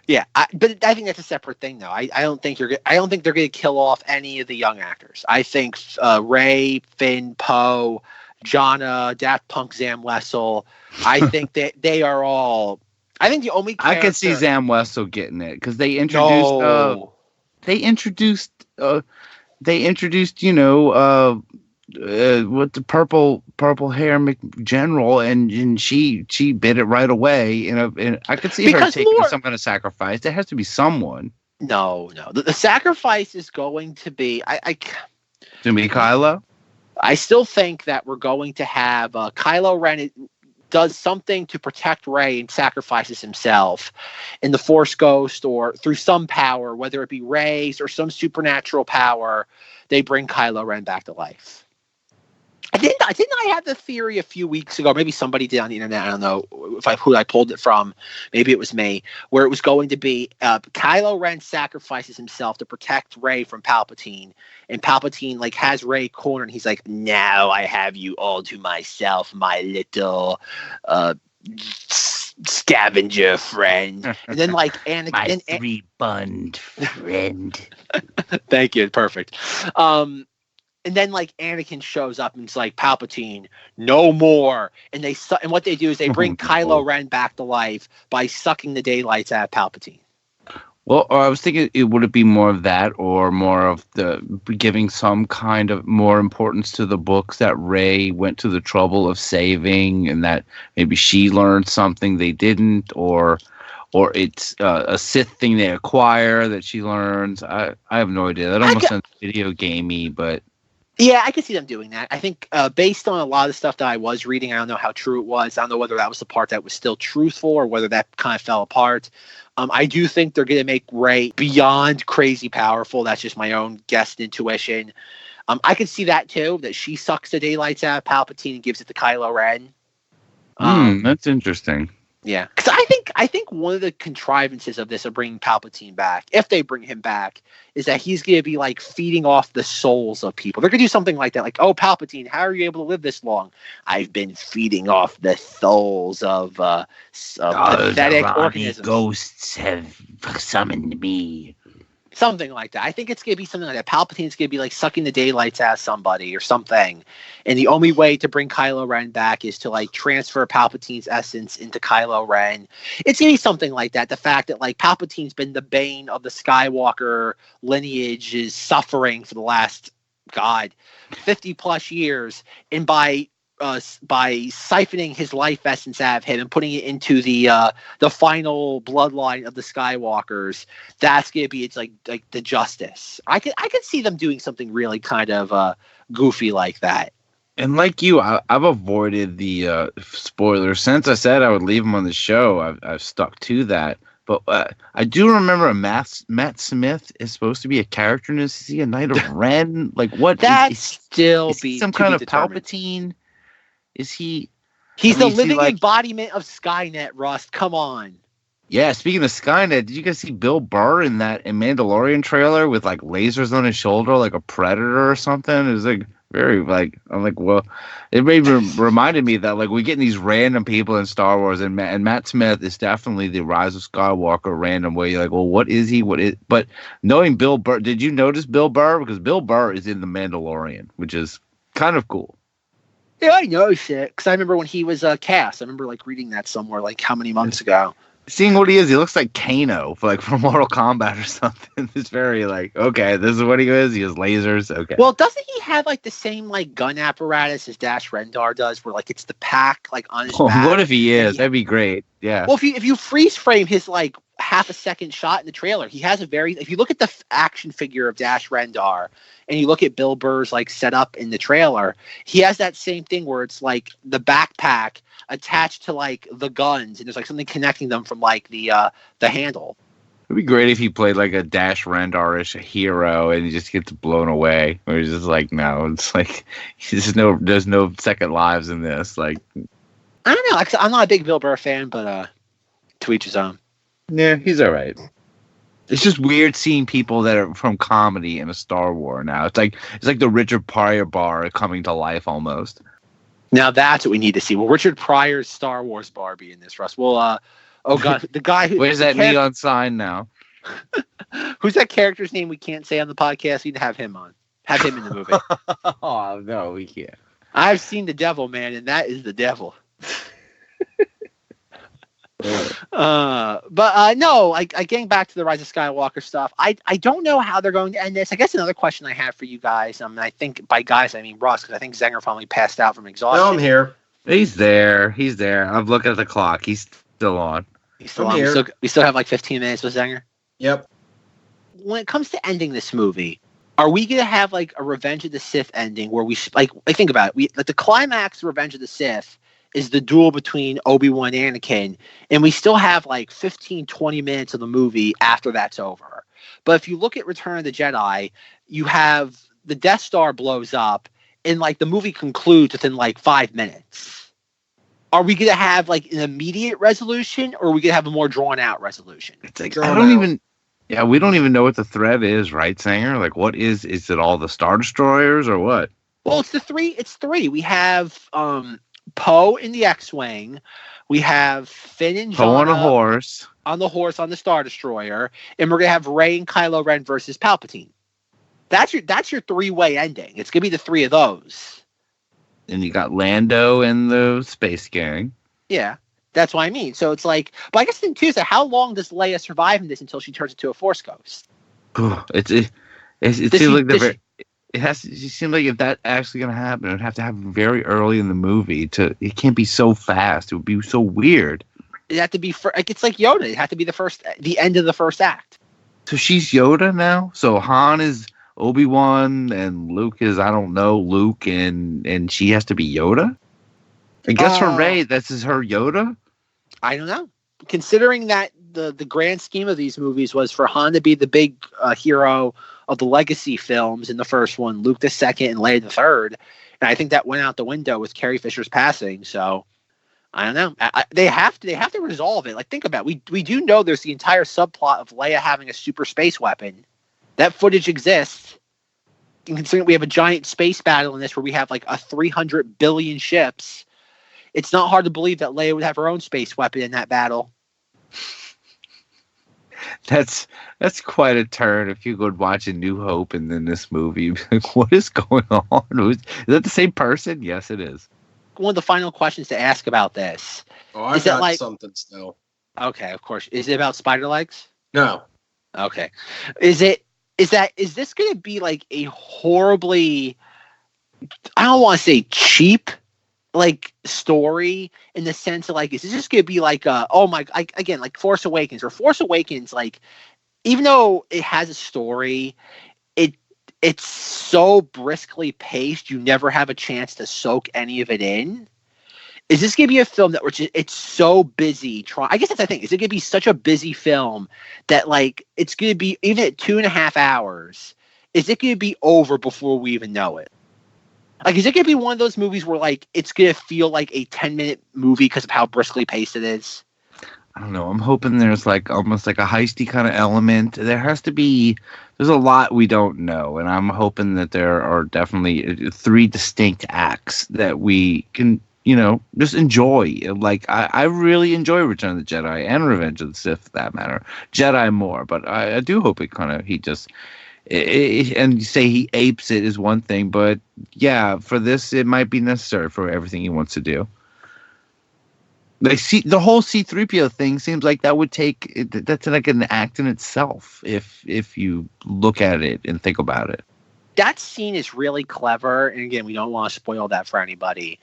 Yeah, but I think that's a separate thing, though. I don't think they're going to kill off any of the young actors. I think Rey, Finn, Poe, Jannah, Daft Punk, Zam Wessel. I think that they are all. I think the only character... I could see Zam Wessel getting it because they introduced. They introduced, with the purple hair general, and she bit it right away. And I could see her taking some kind of sacrifice. There has to be someone. No. The sacrifice is going to be to me, Kylo. I still think that we're going to have Kylo Ren does something to protect Rey and sacrifices himself in the Force Ghost or through some power, whether it be Rey's or some supernatural power. They bring Kylo Ren back to life. Didn't I have the theory a few weeks ago? Maybe somebody did on the internet. I don't know. who I pulled it from, maybe it was me, where it was going to be Kylo Ren sacrifices himself to protect Rey from Palpatine, and Palpatine like has Rey cornered, and he's like, "Now I have you all to myself, my little scavenger friend." And then like Anakin, my three-bund friend. Thank you, perfect. And then like Anakin shows up and it's like, "Palpatine, no more." And and what they do is they bring Kylo Ren back to life by sucking the daylights out of Palpatine. Well, I was thinking, would it be more of that, or more of the giving some kind of more importance to the books that Rey went to the trouble of saving, and that maybe she learned something they didn't, or it's a Sith thing they acquire that she learns. I have no idea. That almost sounds video gamey, but. Yeah, I could see them doing that. I think based on a lot of the stuff that I was reading, I don't know how true it was. I don't know whether that was the part that was still truthful or whether that kind of fell apart. I do think they're going to make Rey beyond crazy powerful. That's just my own guessed intuition. I could see that too, that she sucks the daylights out of Palpatine and gives it to Kylo Ren. That's interesting. Yeah, because I think one of the contrivances of this of bringing Palpatine back, if they bring him back, is that he's going to be like feeding off the souls of people. They're going to do something like that, like, "Oh, Palpatine, how are you able to live this long?" "I've been feeding off the souls of pathetic organisms. Ghosts have summoned me." Something like that. I think it's going to be something like that. Palpatine's going to be like sucking the daylights out of somebody or something. And the only way to bring Kylo Ren back is to like transfer Palpatine's essence into Kylo Ren. It's going to be something like that. The fact that like Palpatine's been the bane of the Skywalker lineage is suffering for the last, 50 plus years. And by siphoning his life essence out of him and putting it into the final bloodline of the Skywalkers, that's gonna be like the justice. I could see them doing something really kind of goofy like that. And like you, I've avoided the spoilers. Since I said I would leave them on the show, I've stuck to that. But I do remember Matt Smith is supposed to be a character in this. Is he a Knight of Ren? Like what? That's still is he some kind of determined. Palpatine? Is he? He's the living embodiment of Skynet, Rust. Come on. Yeah, speaking of Skynet, did you guys see Bill Burr in that Mandalorian trailer with like lasers on his shoulder, like a predator or something? It was like very like, I'm like, well, it reminded me that like we get these random people in Star Wars, and Matt Smith is definitely the Rise of Skywalker random way. You're like, well, what is he? But knowing Bill Burr, did you notice Bill Burr? Because Bill Burr is in the Mandalorian, which is kind of cool. Yeah, I know shit. Because I remember when he was cast. I remember like reading that somewhere like how many months ago. Seeing what he is, he looks like Kano, like from Mortal Kombat or something. It's very like, okay, this is what he is. He has lasers. Okay. Well, doesn't he have like the same like gun apparatus as Dash Rendar does, where like it's the pack like on his back? What if he is? That'd be great. Yeah. Well, if you freeze frame his like half a second shot in the trailer, he has a very. If you look at the action figure of Dash Rendar, and you look at Bill Burr's like setup in the trailer, he has that same thing where it's like the backpack attached to like the guns, and there's like something connecting them from like the handle. It'd be great if he played like a Dash Rendar-ish hero and he just gets blown away. Or he's just like, no, it's like there's no second lives in this. Like, I don't know. I'm not a big Bill Burr fan, but to each his own. Yeah, he's all right. It's just weird seeing people that are from comedy in a Star Wars now. It's like the Richard Pryor bar coming to life almost. Now that's what we need to see. Well, Richard Pryor's Star Wars Barbie in this, Russ. Well, oh god, the guy who where's that neon sign now? Who's that character's name we can't say on the podcast? We need to have him on. Have him in the movie. Oh no, we can't. I've seen The Devil, man, and that is the devil. No, getting back to the Rise of Skywalker stuff, I don't know how they're going to end this. I guess another question I have for you guys, I think by guys I mean Russ, because I think Zenger finally passed out from exhaustion. No, I'm here. He's there. I'm looking at the clock. He's still on. He's still on. We still have like 15 minutes with Zenger. Yep. When it comes to ending this movie, are we going to have like a Revenge of the Sith ending where we think about it? The climax of Revenge of the Sith is the duel between Obi-Wan and Anakin, and we still have like 15-20 minutes of the movie after that's over. But if you look at Return of the Jedi, you have the Death Star blows up and like the movie concludes within like 5 minutes. are we going to have like an immediate resolution, or are we going to have a more drawn out resolution? It's like, I don't even. Yeah, we don't even know what the threat is, right, Zenger? Like, what is it all the Star Destroyers or what? Well, it's three. We have Poe in the X-Wing. We have Finn and Jannah Poe on a horse. On the horse on the Star Destroyer. And we're going to have Rey and Kylo Ren versus Palpatine. That's your three-way ending. It's going to be the three of those. And you got Lando and the Space Gang. Yeah. That's what I mean. So it's like, but I guess the thing too is that how long does Leia survive in this until she turns into a Force ghost? It seems like it has to. It seems like if that's actually going to happen, it would have to happen very early in the movie. It can't be so fast. It would be so weird. It had to be like it's like Yoda. It had to be the end of the first act. So she's Yoda now. So Han is Obi-Wan and Luke is Luke and she has to be Yoda. I guess for Rey, this is her Yoda. I don't know. Considering that the grand scheme of these movies was for Han to be the big hero of the legacy films in the first one, Luke the second, and Leia the third, and I think that went out the window with Carrie Fisher's passing. So I don't know. They have to resolve it. Like, think about it. We do know there's the entire subplot of Leia having a super space weapon. That footage exists. And considering we have a giant space battle in this where we have like 300 billion ships, it's not hard to believe that Leia would have her own space weapon in that battle. That's quite a turn if you go watch A New Hope and then this movie. What is going on? Is that the same person? Yes, it is. One of the final questions to ask about this. Oh, I got something still. Okay, of course. Is it about spider legs? No. Okay. Is this going to be like a horribly, I don't want to say cheap, like story in the sense of like, is this just going to be like, again, like Force Awakens, like, even though it has a story, it's so briskly paced, you never have a chance to soak any of it in. Is this going to be a film that it's so busy I guess that's the thing. Is it going to be such a busy film that like it's going to be, even at 2.5 hours, is it going to be over before we even know it? Like, is it going to be one of those movies where like it's going to feel like a 10-minute movie because of how briskly paced it is? I don't know. I'm hoping there's like almost like a heisty kind of element. There's a lot we don't know, and I'm hoping that there are definitely 3 distinct acts that we can, just enjoy. Like, I really enjoy Return of the Jedi and Revenge of the Sith, for that matter. Jedi more, but I do hope and you say he apes it is one thing, but yeah, for this, it might be necessary for everything he wants to do. Like, the whole C-3PO thing seems like that would that's like an act in itself if you look at it and think about it. That scene is really clever, and again, we don't want to spoil that for anybody,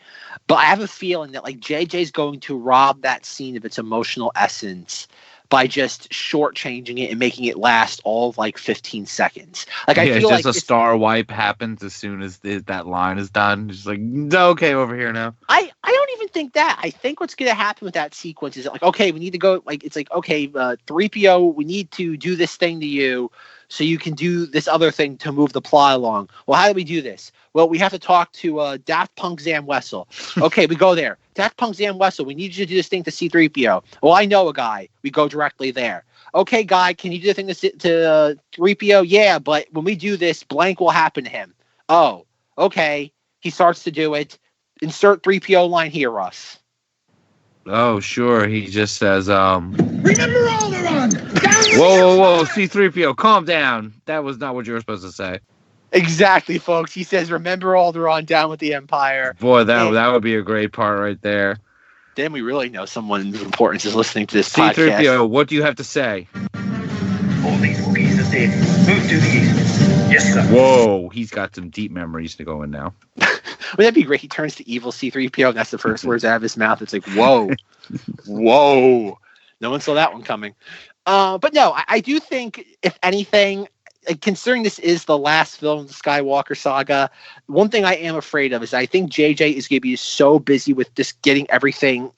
but I have a feeling that like JJ's going to rob that scene of its emotional essence by just shortchanging it and making it last all of like 15 seconds. Like, I feel just like a star wipe happens as soon as that line is done. Just like, okay, over here now. I don't even think that. I think what's going to happen with that sequence is that, like, okay, we need to go, like, it's like, okay, 3PO, we need to do this thing to you so you can do this other thing to move the plot along. Well, how do we do this? Well, we have to talk to Daft Punk Zam Wessel. Okay, we go there. Daft Punk Zam Wessel, we need you to do this thing to C-3PO. Well, I know a guy. We go directly there. Okay, guy, can you do the thing to 3PO? Yeah, but when we do this, blank will happen to him. Oh, okay. He starts to do it. Insert 3PO line here, Russ. Oh, sure. He just says, Remember Alderaan! Whoa, C-3PO, calm down. That was not what you were supposed to say. Exactly, folks. He says, remember Alderaan, down with the Empire. Boy, that would be a great part right there. Then we really know someone of importance is listening to this C-3PO, podcast. what do you have to say? All these Wookiees are dead. Move to the east. Yes, sir. Whoa, he's got some deep memories to go in now. Wouldn't that be great? He turns to evil C-3PO, and that's the first words out of his mouth. It's like, whoa. Whoa. No one saw that one coming. But no, I do think, if anything, considering this is the last film of the Skywalker saga, one thing I am afraid of is I think JJ is going to be so busy with just getting everything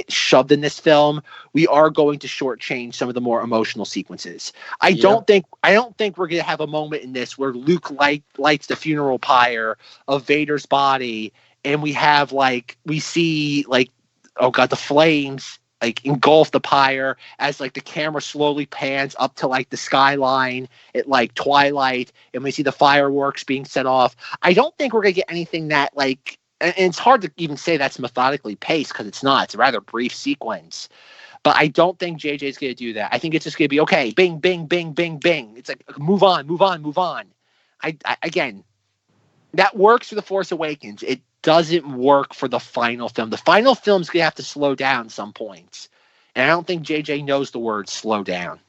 shoved in this film, we are going to shortchange some of the more emotional sequences. I don't think we're going to have a moment in this where Luke lights the funeral pyre of Vader's body, and we see the flames like engulf the pyre as like the camera slowly pans up to like the skyline at like twilight, and we see the fireworks being set off. I don't think we're gonna get anything that like, and it's hard to even say that's methodically paced because it's not. It's a rather brief sequence. But I don't think JJ's going to do that. I think it's just going to be, okay, bing, bing, bing, bing, bing. It's like, move on, move on, move on. Again, that works for The Force Awakens. It doesn't work for the final film. The final film's going to have to slow down some points. And I don't think JJ knows the word slow down.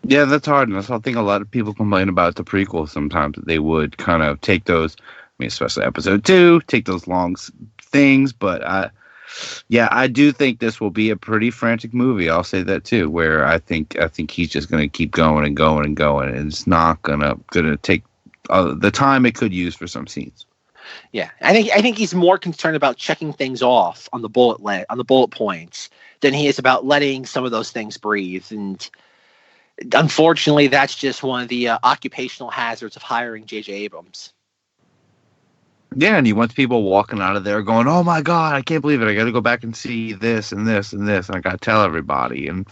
Yeah, that's hard. And that's one thing a lot of people complain about the prequels sometimes. They would kind of take those, I mean, especially episode 2, take those long things. But I do think this will be a pretty frantic movie. I'll say that too, where I think he's just going to keep going and going and going. And it's not going to take the time it could use for some scenes. Yeah, I think he's more concerned about checking things off on the bullet points than he is about letting some of those things breathe. And unfortunately, that's just one of the occupational hazards of hiring J.J. Abrams. Yeah, and he wants people walking out of there going, "Oh my God, I can't believe it! I got to go back and see this and this and this, and I got to tell everybody." And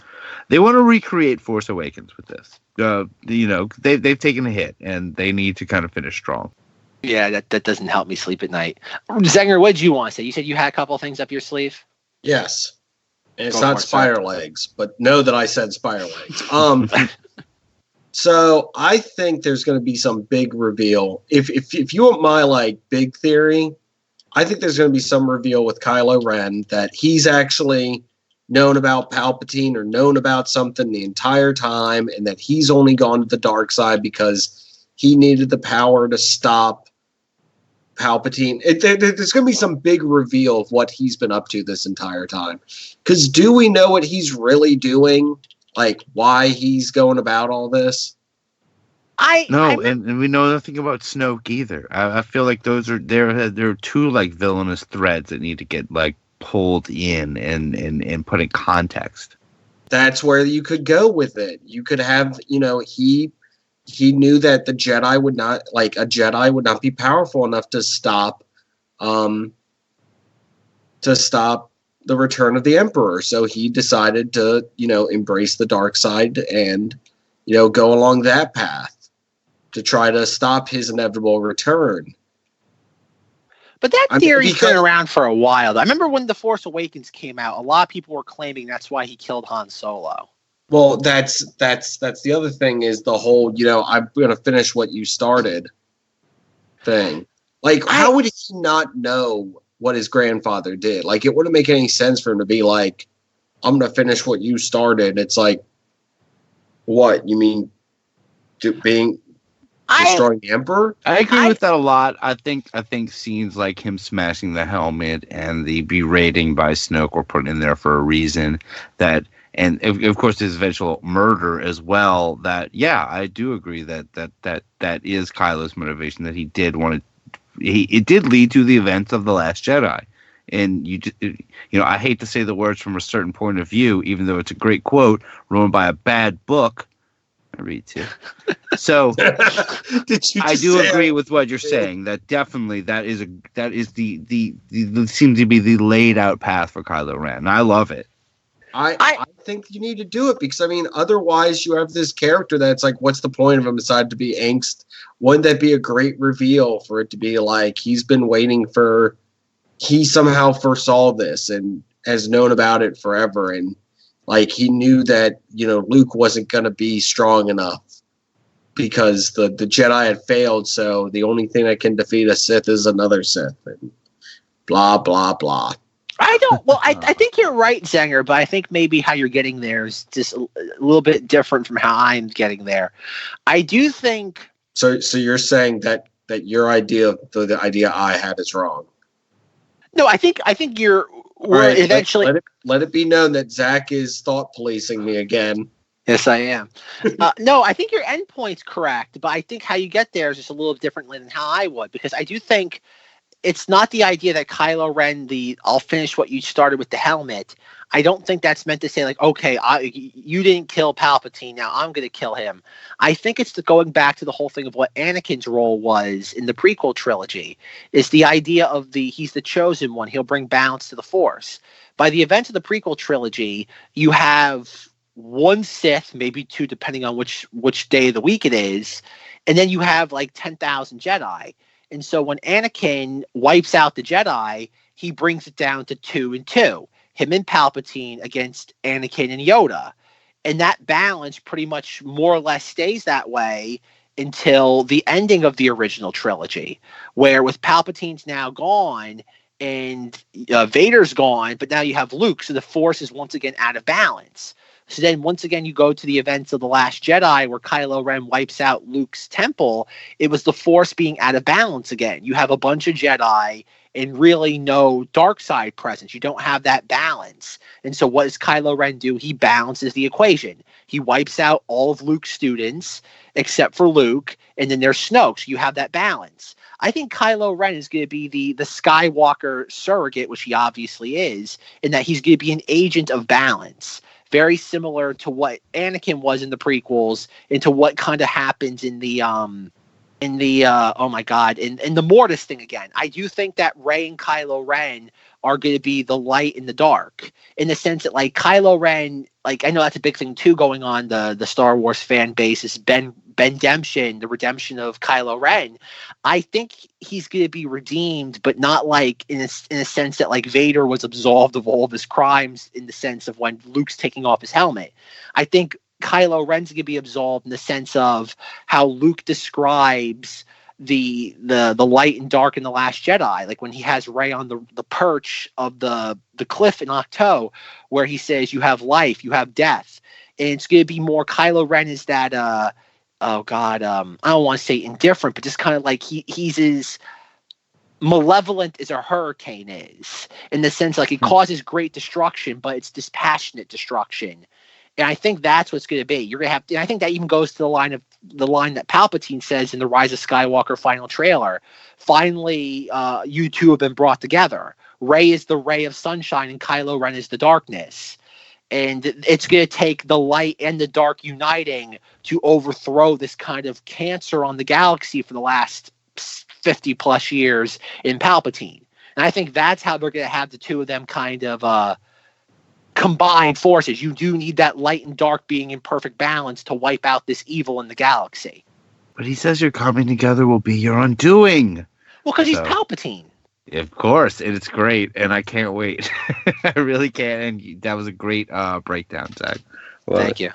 they want to recreate Force Awakens with this. They've taken a hit, and they need to kind of finish strong. Yeah, that doesn't help me sleep at night. Zenger, what did you want to say? You said you had a couple of things up your sleeve. Yes, and it's not spider legs, but know that I said spider legs. So I think there's going to be some big reveal. If you want my like big theory, I think there's going to be some reveal with Kylo Ren that he's actually known about Palpatine or known about something the entire time, and that he's only gone to the dark side because he needed the power to stop Palpatine. There's going to be some big reveal of what he's been up to this entire time. Because do we know what he's really doing? Like, why he's going about all this? And we know nothing about Snoke either. I feel like there are two like villainous threads that need to get like pulled in and put in context. That's where you could go with it. You could have, he knew that the Jedi would not, like, a Jedi would not be powerful enough to stop the return of the Emperor. So he decided to, embrace the dark side and, go along that path to try to stop his inevitable return. But that theory's been around for a while. I remember when The Force Awakens came out, a lot of people were claiming that's why he killed Han Solo. Well, that's the other thing is the whole, I'm going to finish what you started thing. Like, how would he not know what his grandfather did? Like, it wouldn't make any sense for him to be like, I'm going to finish what you started. It's like, what? You mean destroying the Emperor? I agree with that a lot. I think scenes like him smashing the helmet and the berating by Snoke were put in there for a reason. And of course his eventual murder as well. I do agree that is Kylo's motivation. That he did want to. It did lead to the events of The Last Jedi. And I hate to say the words from a certain point of view, even though it's a great quote, ruined by a bad book. I read too. So I do agree with what you're saying. That definitely that is the seems to be the laid out path for Kylo Ren. And I love it. I think you need to do it because otherwise you have this character that's like, what's the point of him decided to be angst? Wouldn't that be a great reveal for it to be like he's been waiting for? He somehow foresaw this and has known about it forever, and like he knew that Luke wasn't going to be strong enough because the Jedi had failed. So the only thing that can defeat a Sith is another Sith, and blah blah blah. I think you're right, Zenger, but I think maybe how you're getting there is just a little bit different from how I'm getting there. I do think. So you're saying that your idea, the idea I had, is wrong. No, I think we're right, eventually. Let it be known that Zack is thought policing me again. Yes, I am. No, I think your endpoint's correct, but I think how you get there is just a little differently than how I would, because I do think it's not the idea that Kylo Ren, I'll finish what you started with the helmet. I don't think that's meant to say like, okay, you didn't kill Palpatine, now I'm going to kill him. I think it's going back to the whole thing of what Anakin's role was in the prequel trilogy. Is the idea of he's the chosen one. He'll bring balance to the Force. By the events of the prequel trilogy, you have one Sith, maybe two, depending on which day of the week it is, and then you have like 10,000 Jedi. And so when Anakin wipes out the Jedi, he brings it down to 2 and 2. Him and Palpatine against Anakin and Yoda. And that balance pretty much more or less stays that way until the ending of the original trilogy, where with Palpatine's now gone and Vader's gone, but now you have Luke, so the Force is once again out of balance. So then once again you go to the events of The Last Jedi where Kylo Ren wipes out Luke's temple. It was the Force being out of balance again. You have a bunch of Jedi and really no dark side presence. You don't have that balance. And so what does Kylo Ren do? He balances the equation. He wipes out all of Luke's students except for Luke, and then there's Snoke. So you have that balance. I think Kylo Ren is going to be the Skywalker surrogate, which he obviously is, in that he's going to be an agent of balance. Very similar to what Anakin was in the prequels, and to what kind of happens in the Mortis thing again. I do think that Rey and Kylo Ren are going to be the light in the dark, in the sense that like Kylo Ren, like I know that's a big thing too going on the Star Wars fan base is Ben-demption, the redemption of Kylo Ren. I think he's going to be redeemed, but not like in a sense that like Vader was absolved of all of his crimes in the sense of when Luke's taking off his helmet. I think Kylo Ren's going to be absolved in the sense of how Luke describes the light and dark in The Last Jedi, like when he has Rey on the perch of the cliff in Ahch-To, where he says you have life, you have death. And it's going to be more Kylo Ren is that I don't want to say indifferent, but just kind of like he's as malevolent as a hurricane is, in the sense like it causes great destruction, but it's dispassionate destruction. And I think that's what's going to be. You're going to have, and I think that even goes to the line that Palpatine says in the Rise of Skywalker final trailer. Finally, you two have been brought together. Rey is the ray of sunshine, and Kylo Ren is the darkness. And it's going to take the light and the dark uniting to overthrow this kind of cancer on the galaxy for the last 50 plus years in Palpatine. And I think that's how they're going to have the two of them kind of combined forces. You do need that light and dark being in perfect balance to wipe out this evil in the galaxy. But he says your coming together will be your undoing. Well, because he's Palpatine. Of course, and it's great, and I can't wait. I really can't. And that was a great breakdown, Zach. Thank you.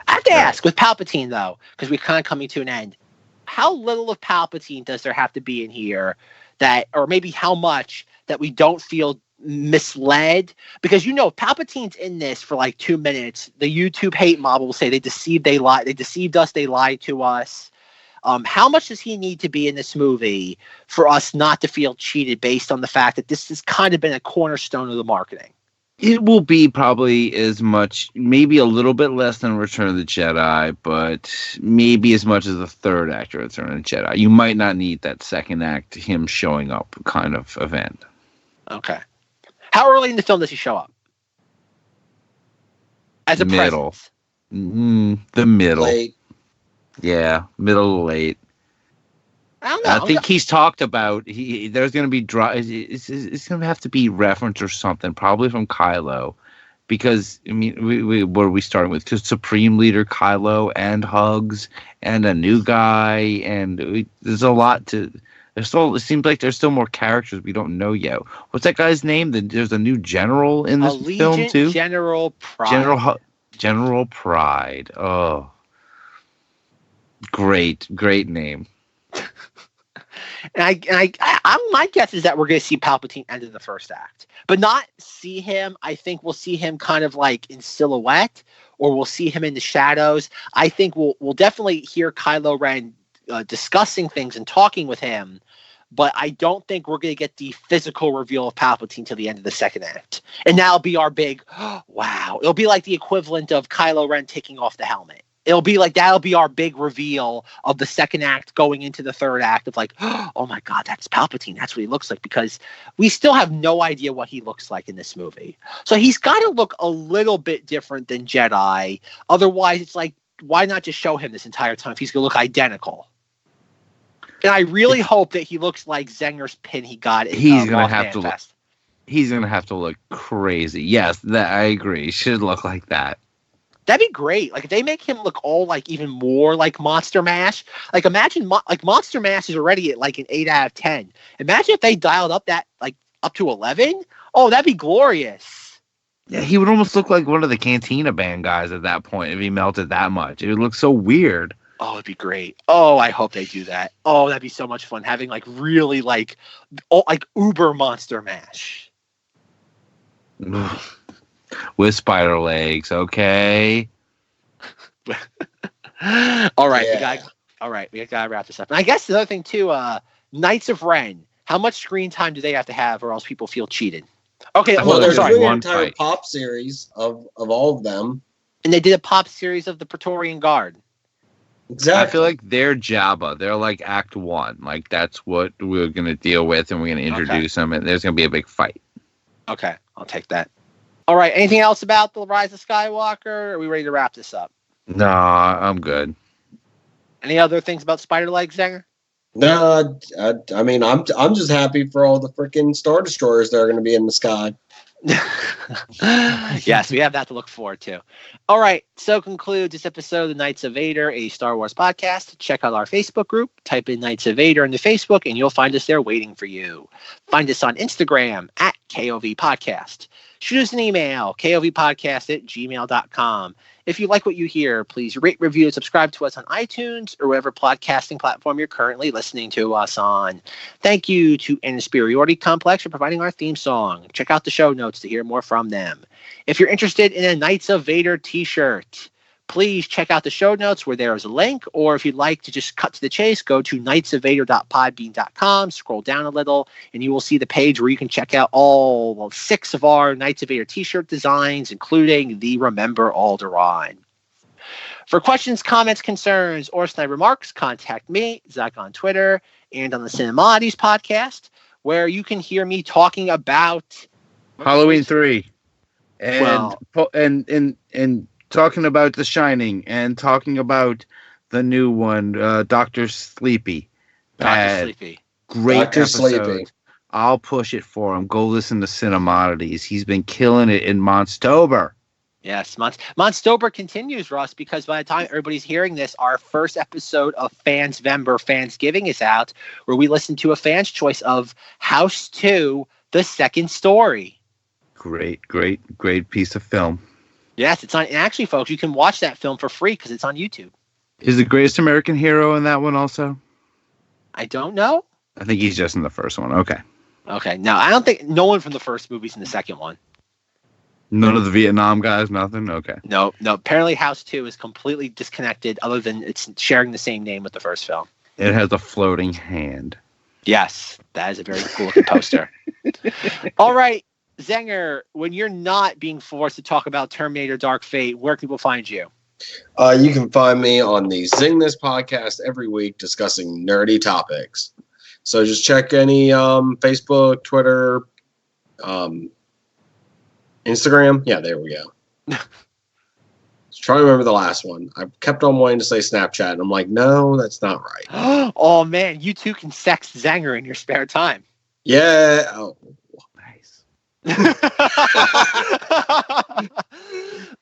I have to ask, with Palpatine, though, because we're kind of coming to an end, how little of Palpatine does there have to be in here that, or maybe how much that we don't feel misled? Because Palpatine's in this for like 2 minutes. The YouTube hate mob will say they deceived us, they lied to us. How much does he need to be in this movie for us not to feel cheated based on the fact that this has kind of been a cornerstone of the marketing? It will be probably as much, maybe a little bit less than Return of the Jedi, but maybe as much as the third act of Return of the Jedi. You might not need that second act, him showing up kind of event. Okay. How early in the film does he show up? As a middle. presence? The middle. Late. Yeah, middle to late. I don't know. I think he's talked about. There's going to be it's going to have to be reference or something, probably from Kylo, because I mean, what are we starting with? Because Supreme Leader Kylo and Hugs and a new guy, and there's a lot to. It seems like there's still more characters we don't know yet. What's that guy's name? There's a new general in this film too. General Pride. General Pride. Oh. Great name. And my guess is that we're going to see Palpatine end in the first act, but not see him. I think we'll see him kind of like in silhouette, or we'll see him in the shadows. I think we'll definitely hear Kylo Ren discussing things and talking with him, but I don't think we're going to get the physical reveal of Palpatine till the end of the second act. And that'll be our big wow. It'll be like the equivalent of Kylo Ren taking off the helmet. It'll be like that'll be our big reveal of the second act going into the third act of like, oh my God, that's Palpatine. That's what he looks like, because we still have no idea what he looks like in this movie. So he's got to look a little bit different than Jedi. Otherwise, it's like, why not just show him this entire time if he's going to look identical? And I really hope that he looks like Zenger's pin he got. He's going to have to look. He's going to have to look crazy. Yes, that I agree. He should look like that. That'd be great. Like if they make him look all like even more like Monster Mash. Like imagine like Monster Mash is already at like an 8 out of 10. Imagine if they dialed up that like up to 11. Oh, that'd be glorious. Yeah, he would almost look like one of the Cantina Band guys at that point if he melted that much. It would look so weird. Oh, it'd be great. Oh, I hope they do that. Oh, that'd be so much fun having like really like uber Monster Mash. With spider legs, okay. All right, we gotta wrap this up. And I guess the other thing too, Knights of Ren. How much screen time do they have to have, or else people feel cheated? Okay, well, there's an entire pop series of all of them, and they did a pop series of the Praetorian Guard. Exactly. I feel like they're Jabba. They're like Act 1. Like that's what we're gonna deal with, and we're gonna introduce them, and there's gonna be a big fight. Okay, I'll take that. All right. Anything else about the Rise of Skywalker? Or are we ready to wrap this up? Nah, I'm good. Any other things about Spider Legs, Zenger? No, I mean, I'm just happy for all the freaking Star Destroyers that are going to be in the sky. Yes, we have that to look forward to. All right. So concludes this episode of the Knights of Vader, a Star Wars podcast. Check out our Facebook group. Type in Knights of Vader into Facebook, and you'll find us there waiting for you. Find us on Instagram at KOV Podcast. Shoot us an email, kovpodcast@gmail.com. If you like what you hear, please rate, review, and subscribe to us on iTunes or whatever podcasting platform you're currently listening to us on. Thank you to An Insperiority Complex for providing our theme song. Check out the show notes to hear more from them. If you're interested in a Knights of Vader t-shirt, please check out the show notes where there is a link, or if you'd like to just cut to the chase, go to knightsofvader.podbean.com, scroll down a little, and you will see the page where you can check out all 6 of our Knights of Vader t-shirt designs, including the Remember Alderaan. For questions, comments, concerns, or snide remarks, contact me, Zack, on Twitter, and on the Cinemoddities podcast, where you can hear me talking about Halloween 3 and talking about The Shining and talking about the new one, Dr. Sleepy. Dr. Sleepy. Great Dr. episode. Sleepy. I'll push it for him. Go listen to Cinemoddities. He's been killing it in Monstober. Yes, Monstober continues, Russ, because by the time everybody's hearing this, our first episode of Fansgiving is out, where we listen to a fan's choice of House 2, The Second Story. Great piece of film. Yes, it's on. And actually, folks, you can watch that film for free because it's on YouTube. Is the Greatest American Hero in that one also? I don't know. I think he's just in the first one. Okay. No, I don't think no one from the first movie's in the second one. None of the Vietnam guys, nothing? Okay. No. Apparently, House 2 is completely disconnected, other than it's sharing the same name with the first film. It has a floating hand. Yes, that is a very cool looking poster. All right, Zenger, when you're not being forced to talk about Terminator Dark Fate, where can people find you? You can find me on the ZengThis podcast every week discussing nerdy topics. So just check any Facebook, Twitter, Instagram. Yeah, there we go. Just try to remember the last one. I kept on wanting to say Snapchat, and I'm like, no, that's not right. Oh, man, you too can sex Zenger in your spare time. Yeah. Oh, nice.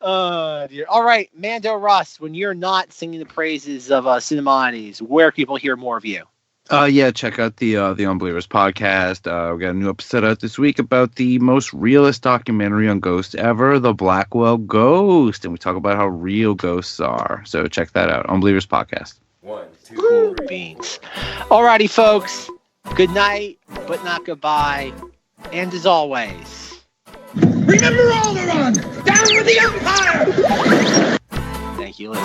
Oh, dear. All right, Mando Rus, when you're not singing the praises of Cinemoddities, where can people hear more of you? Yeah, check out the Unbelievers Podcast. We got a new episode out this week about the most realist documentary on ghosts ever, the Blackwell Ghost, and we talk about how real ghosts are. So check that out, Unbelievers Podcast. 1, 2, Ooh, beans. Alrighty, folks. Good night, but not goodbye. And as always, remember Alderaan! Down with the Empire! Thank you, Liz.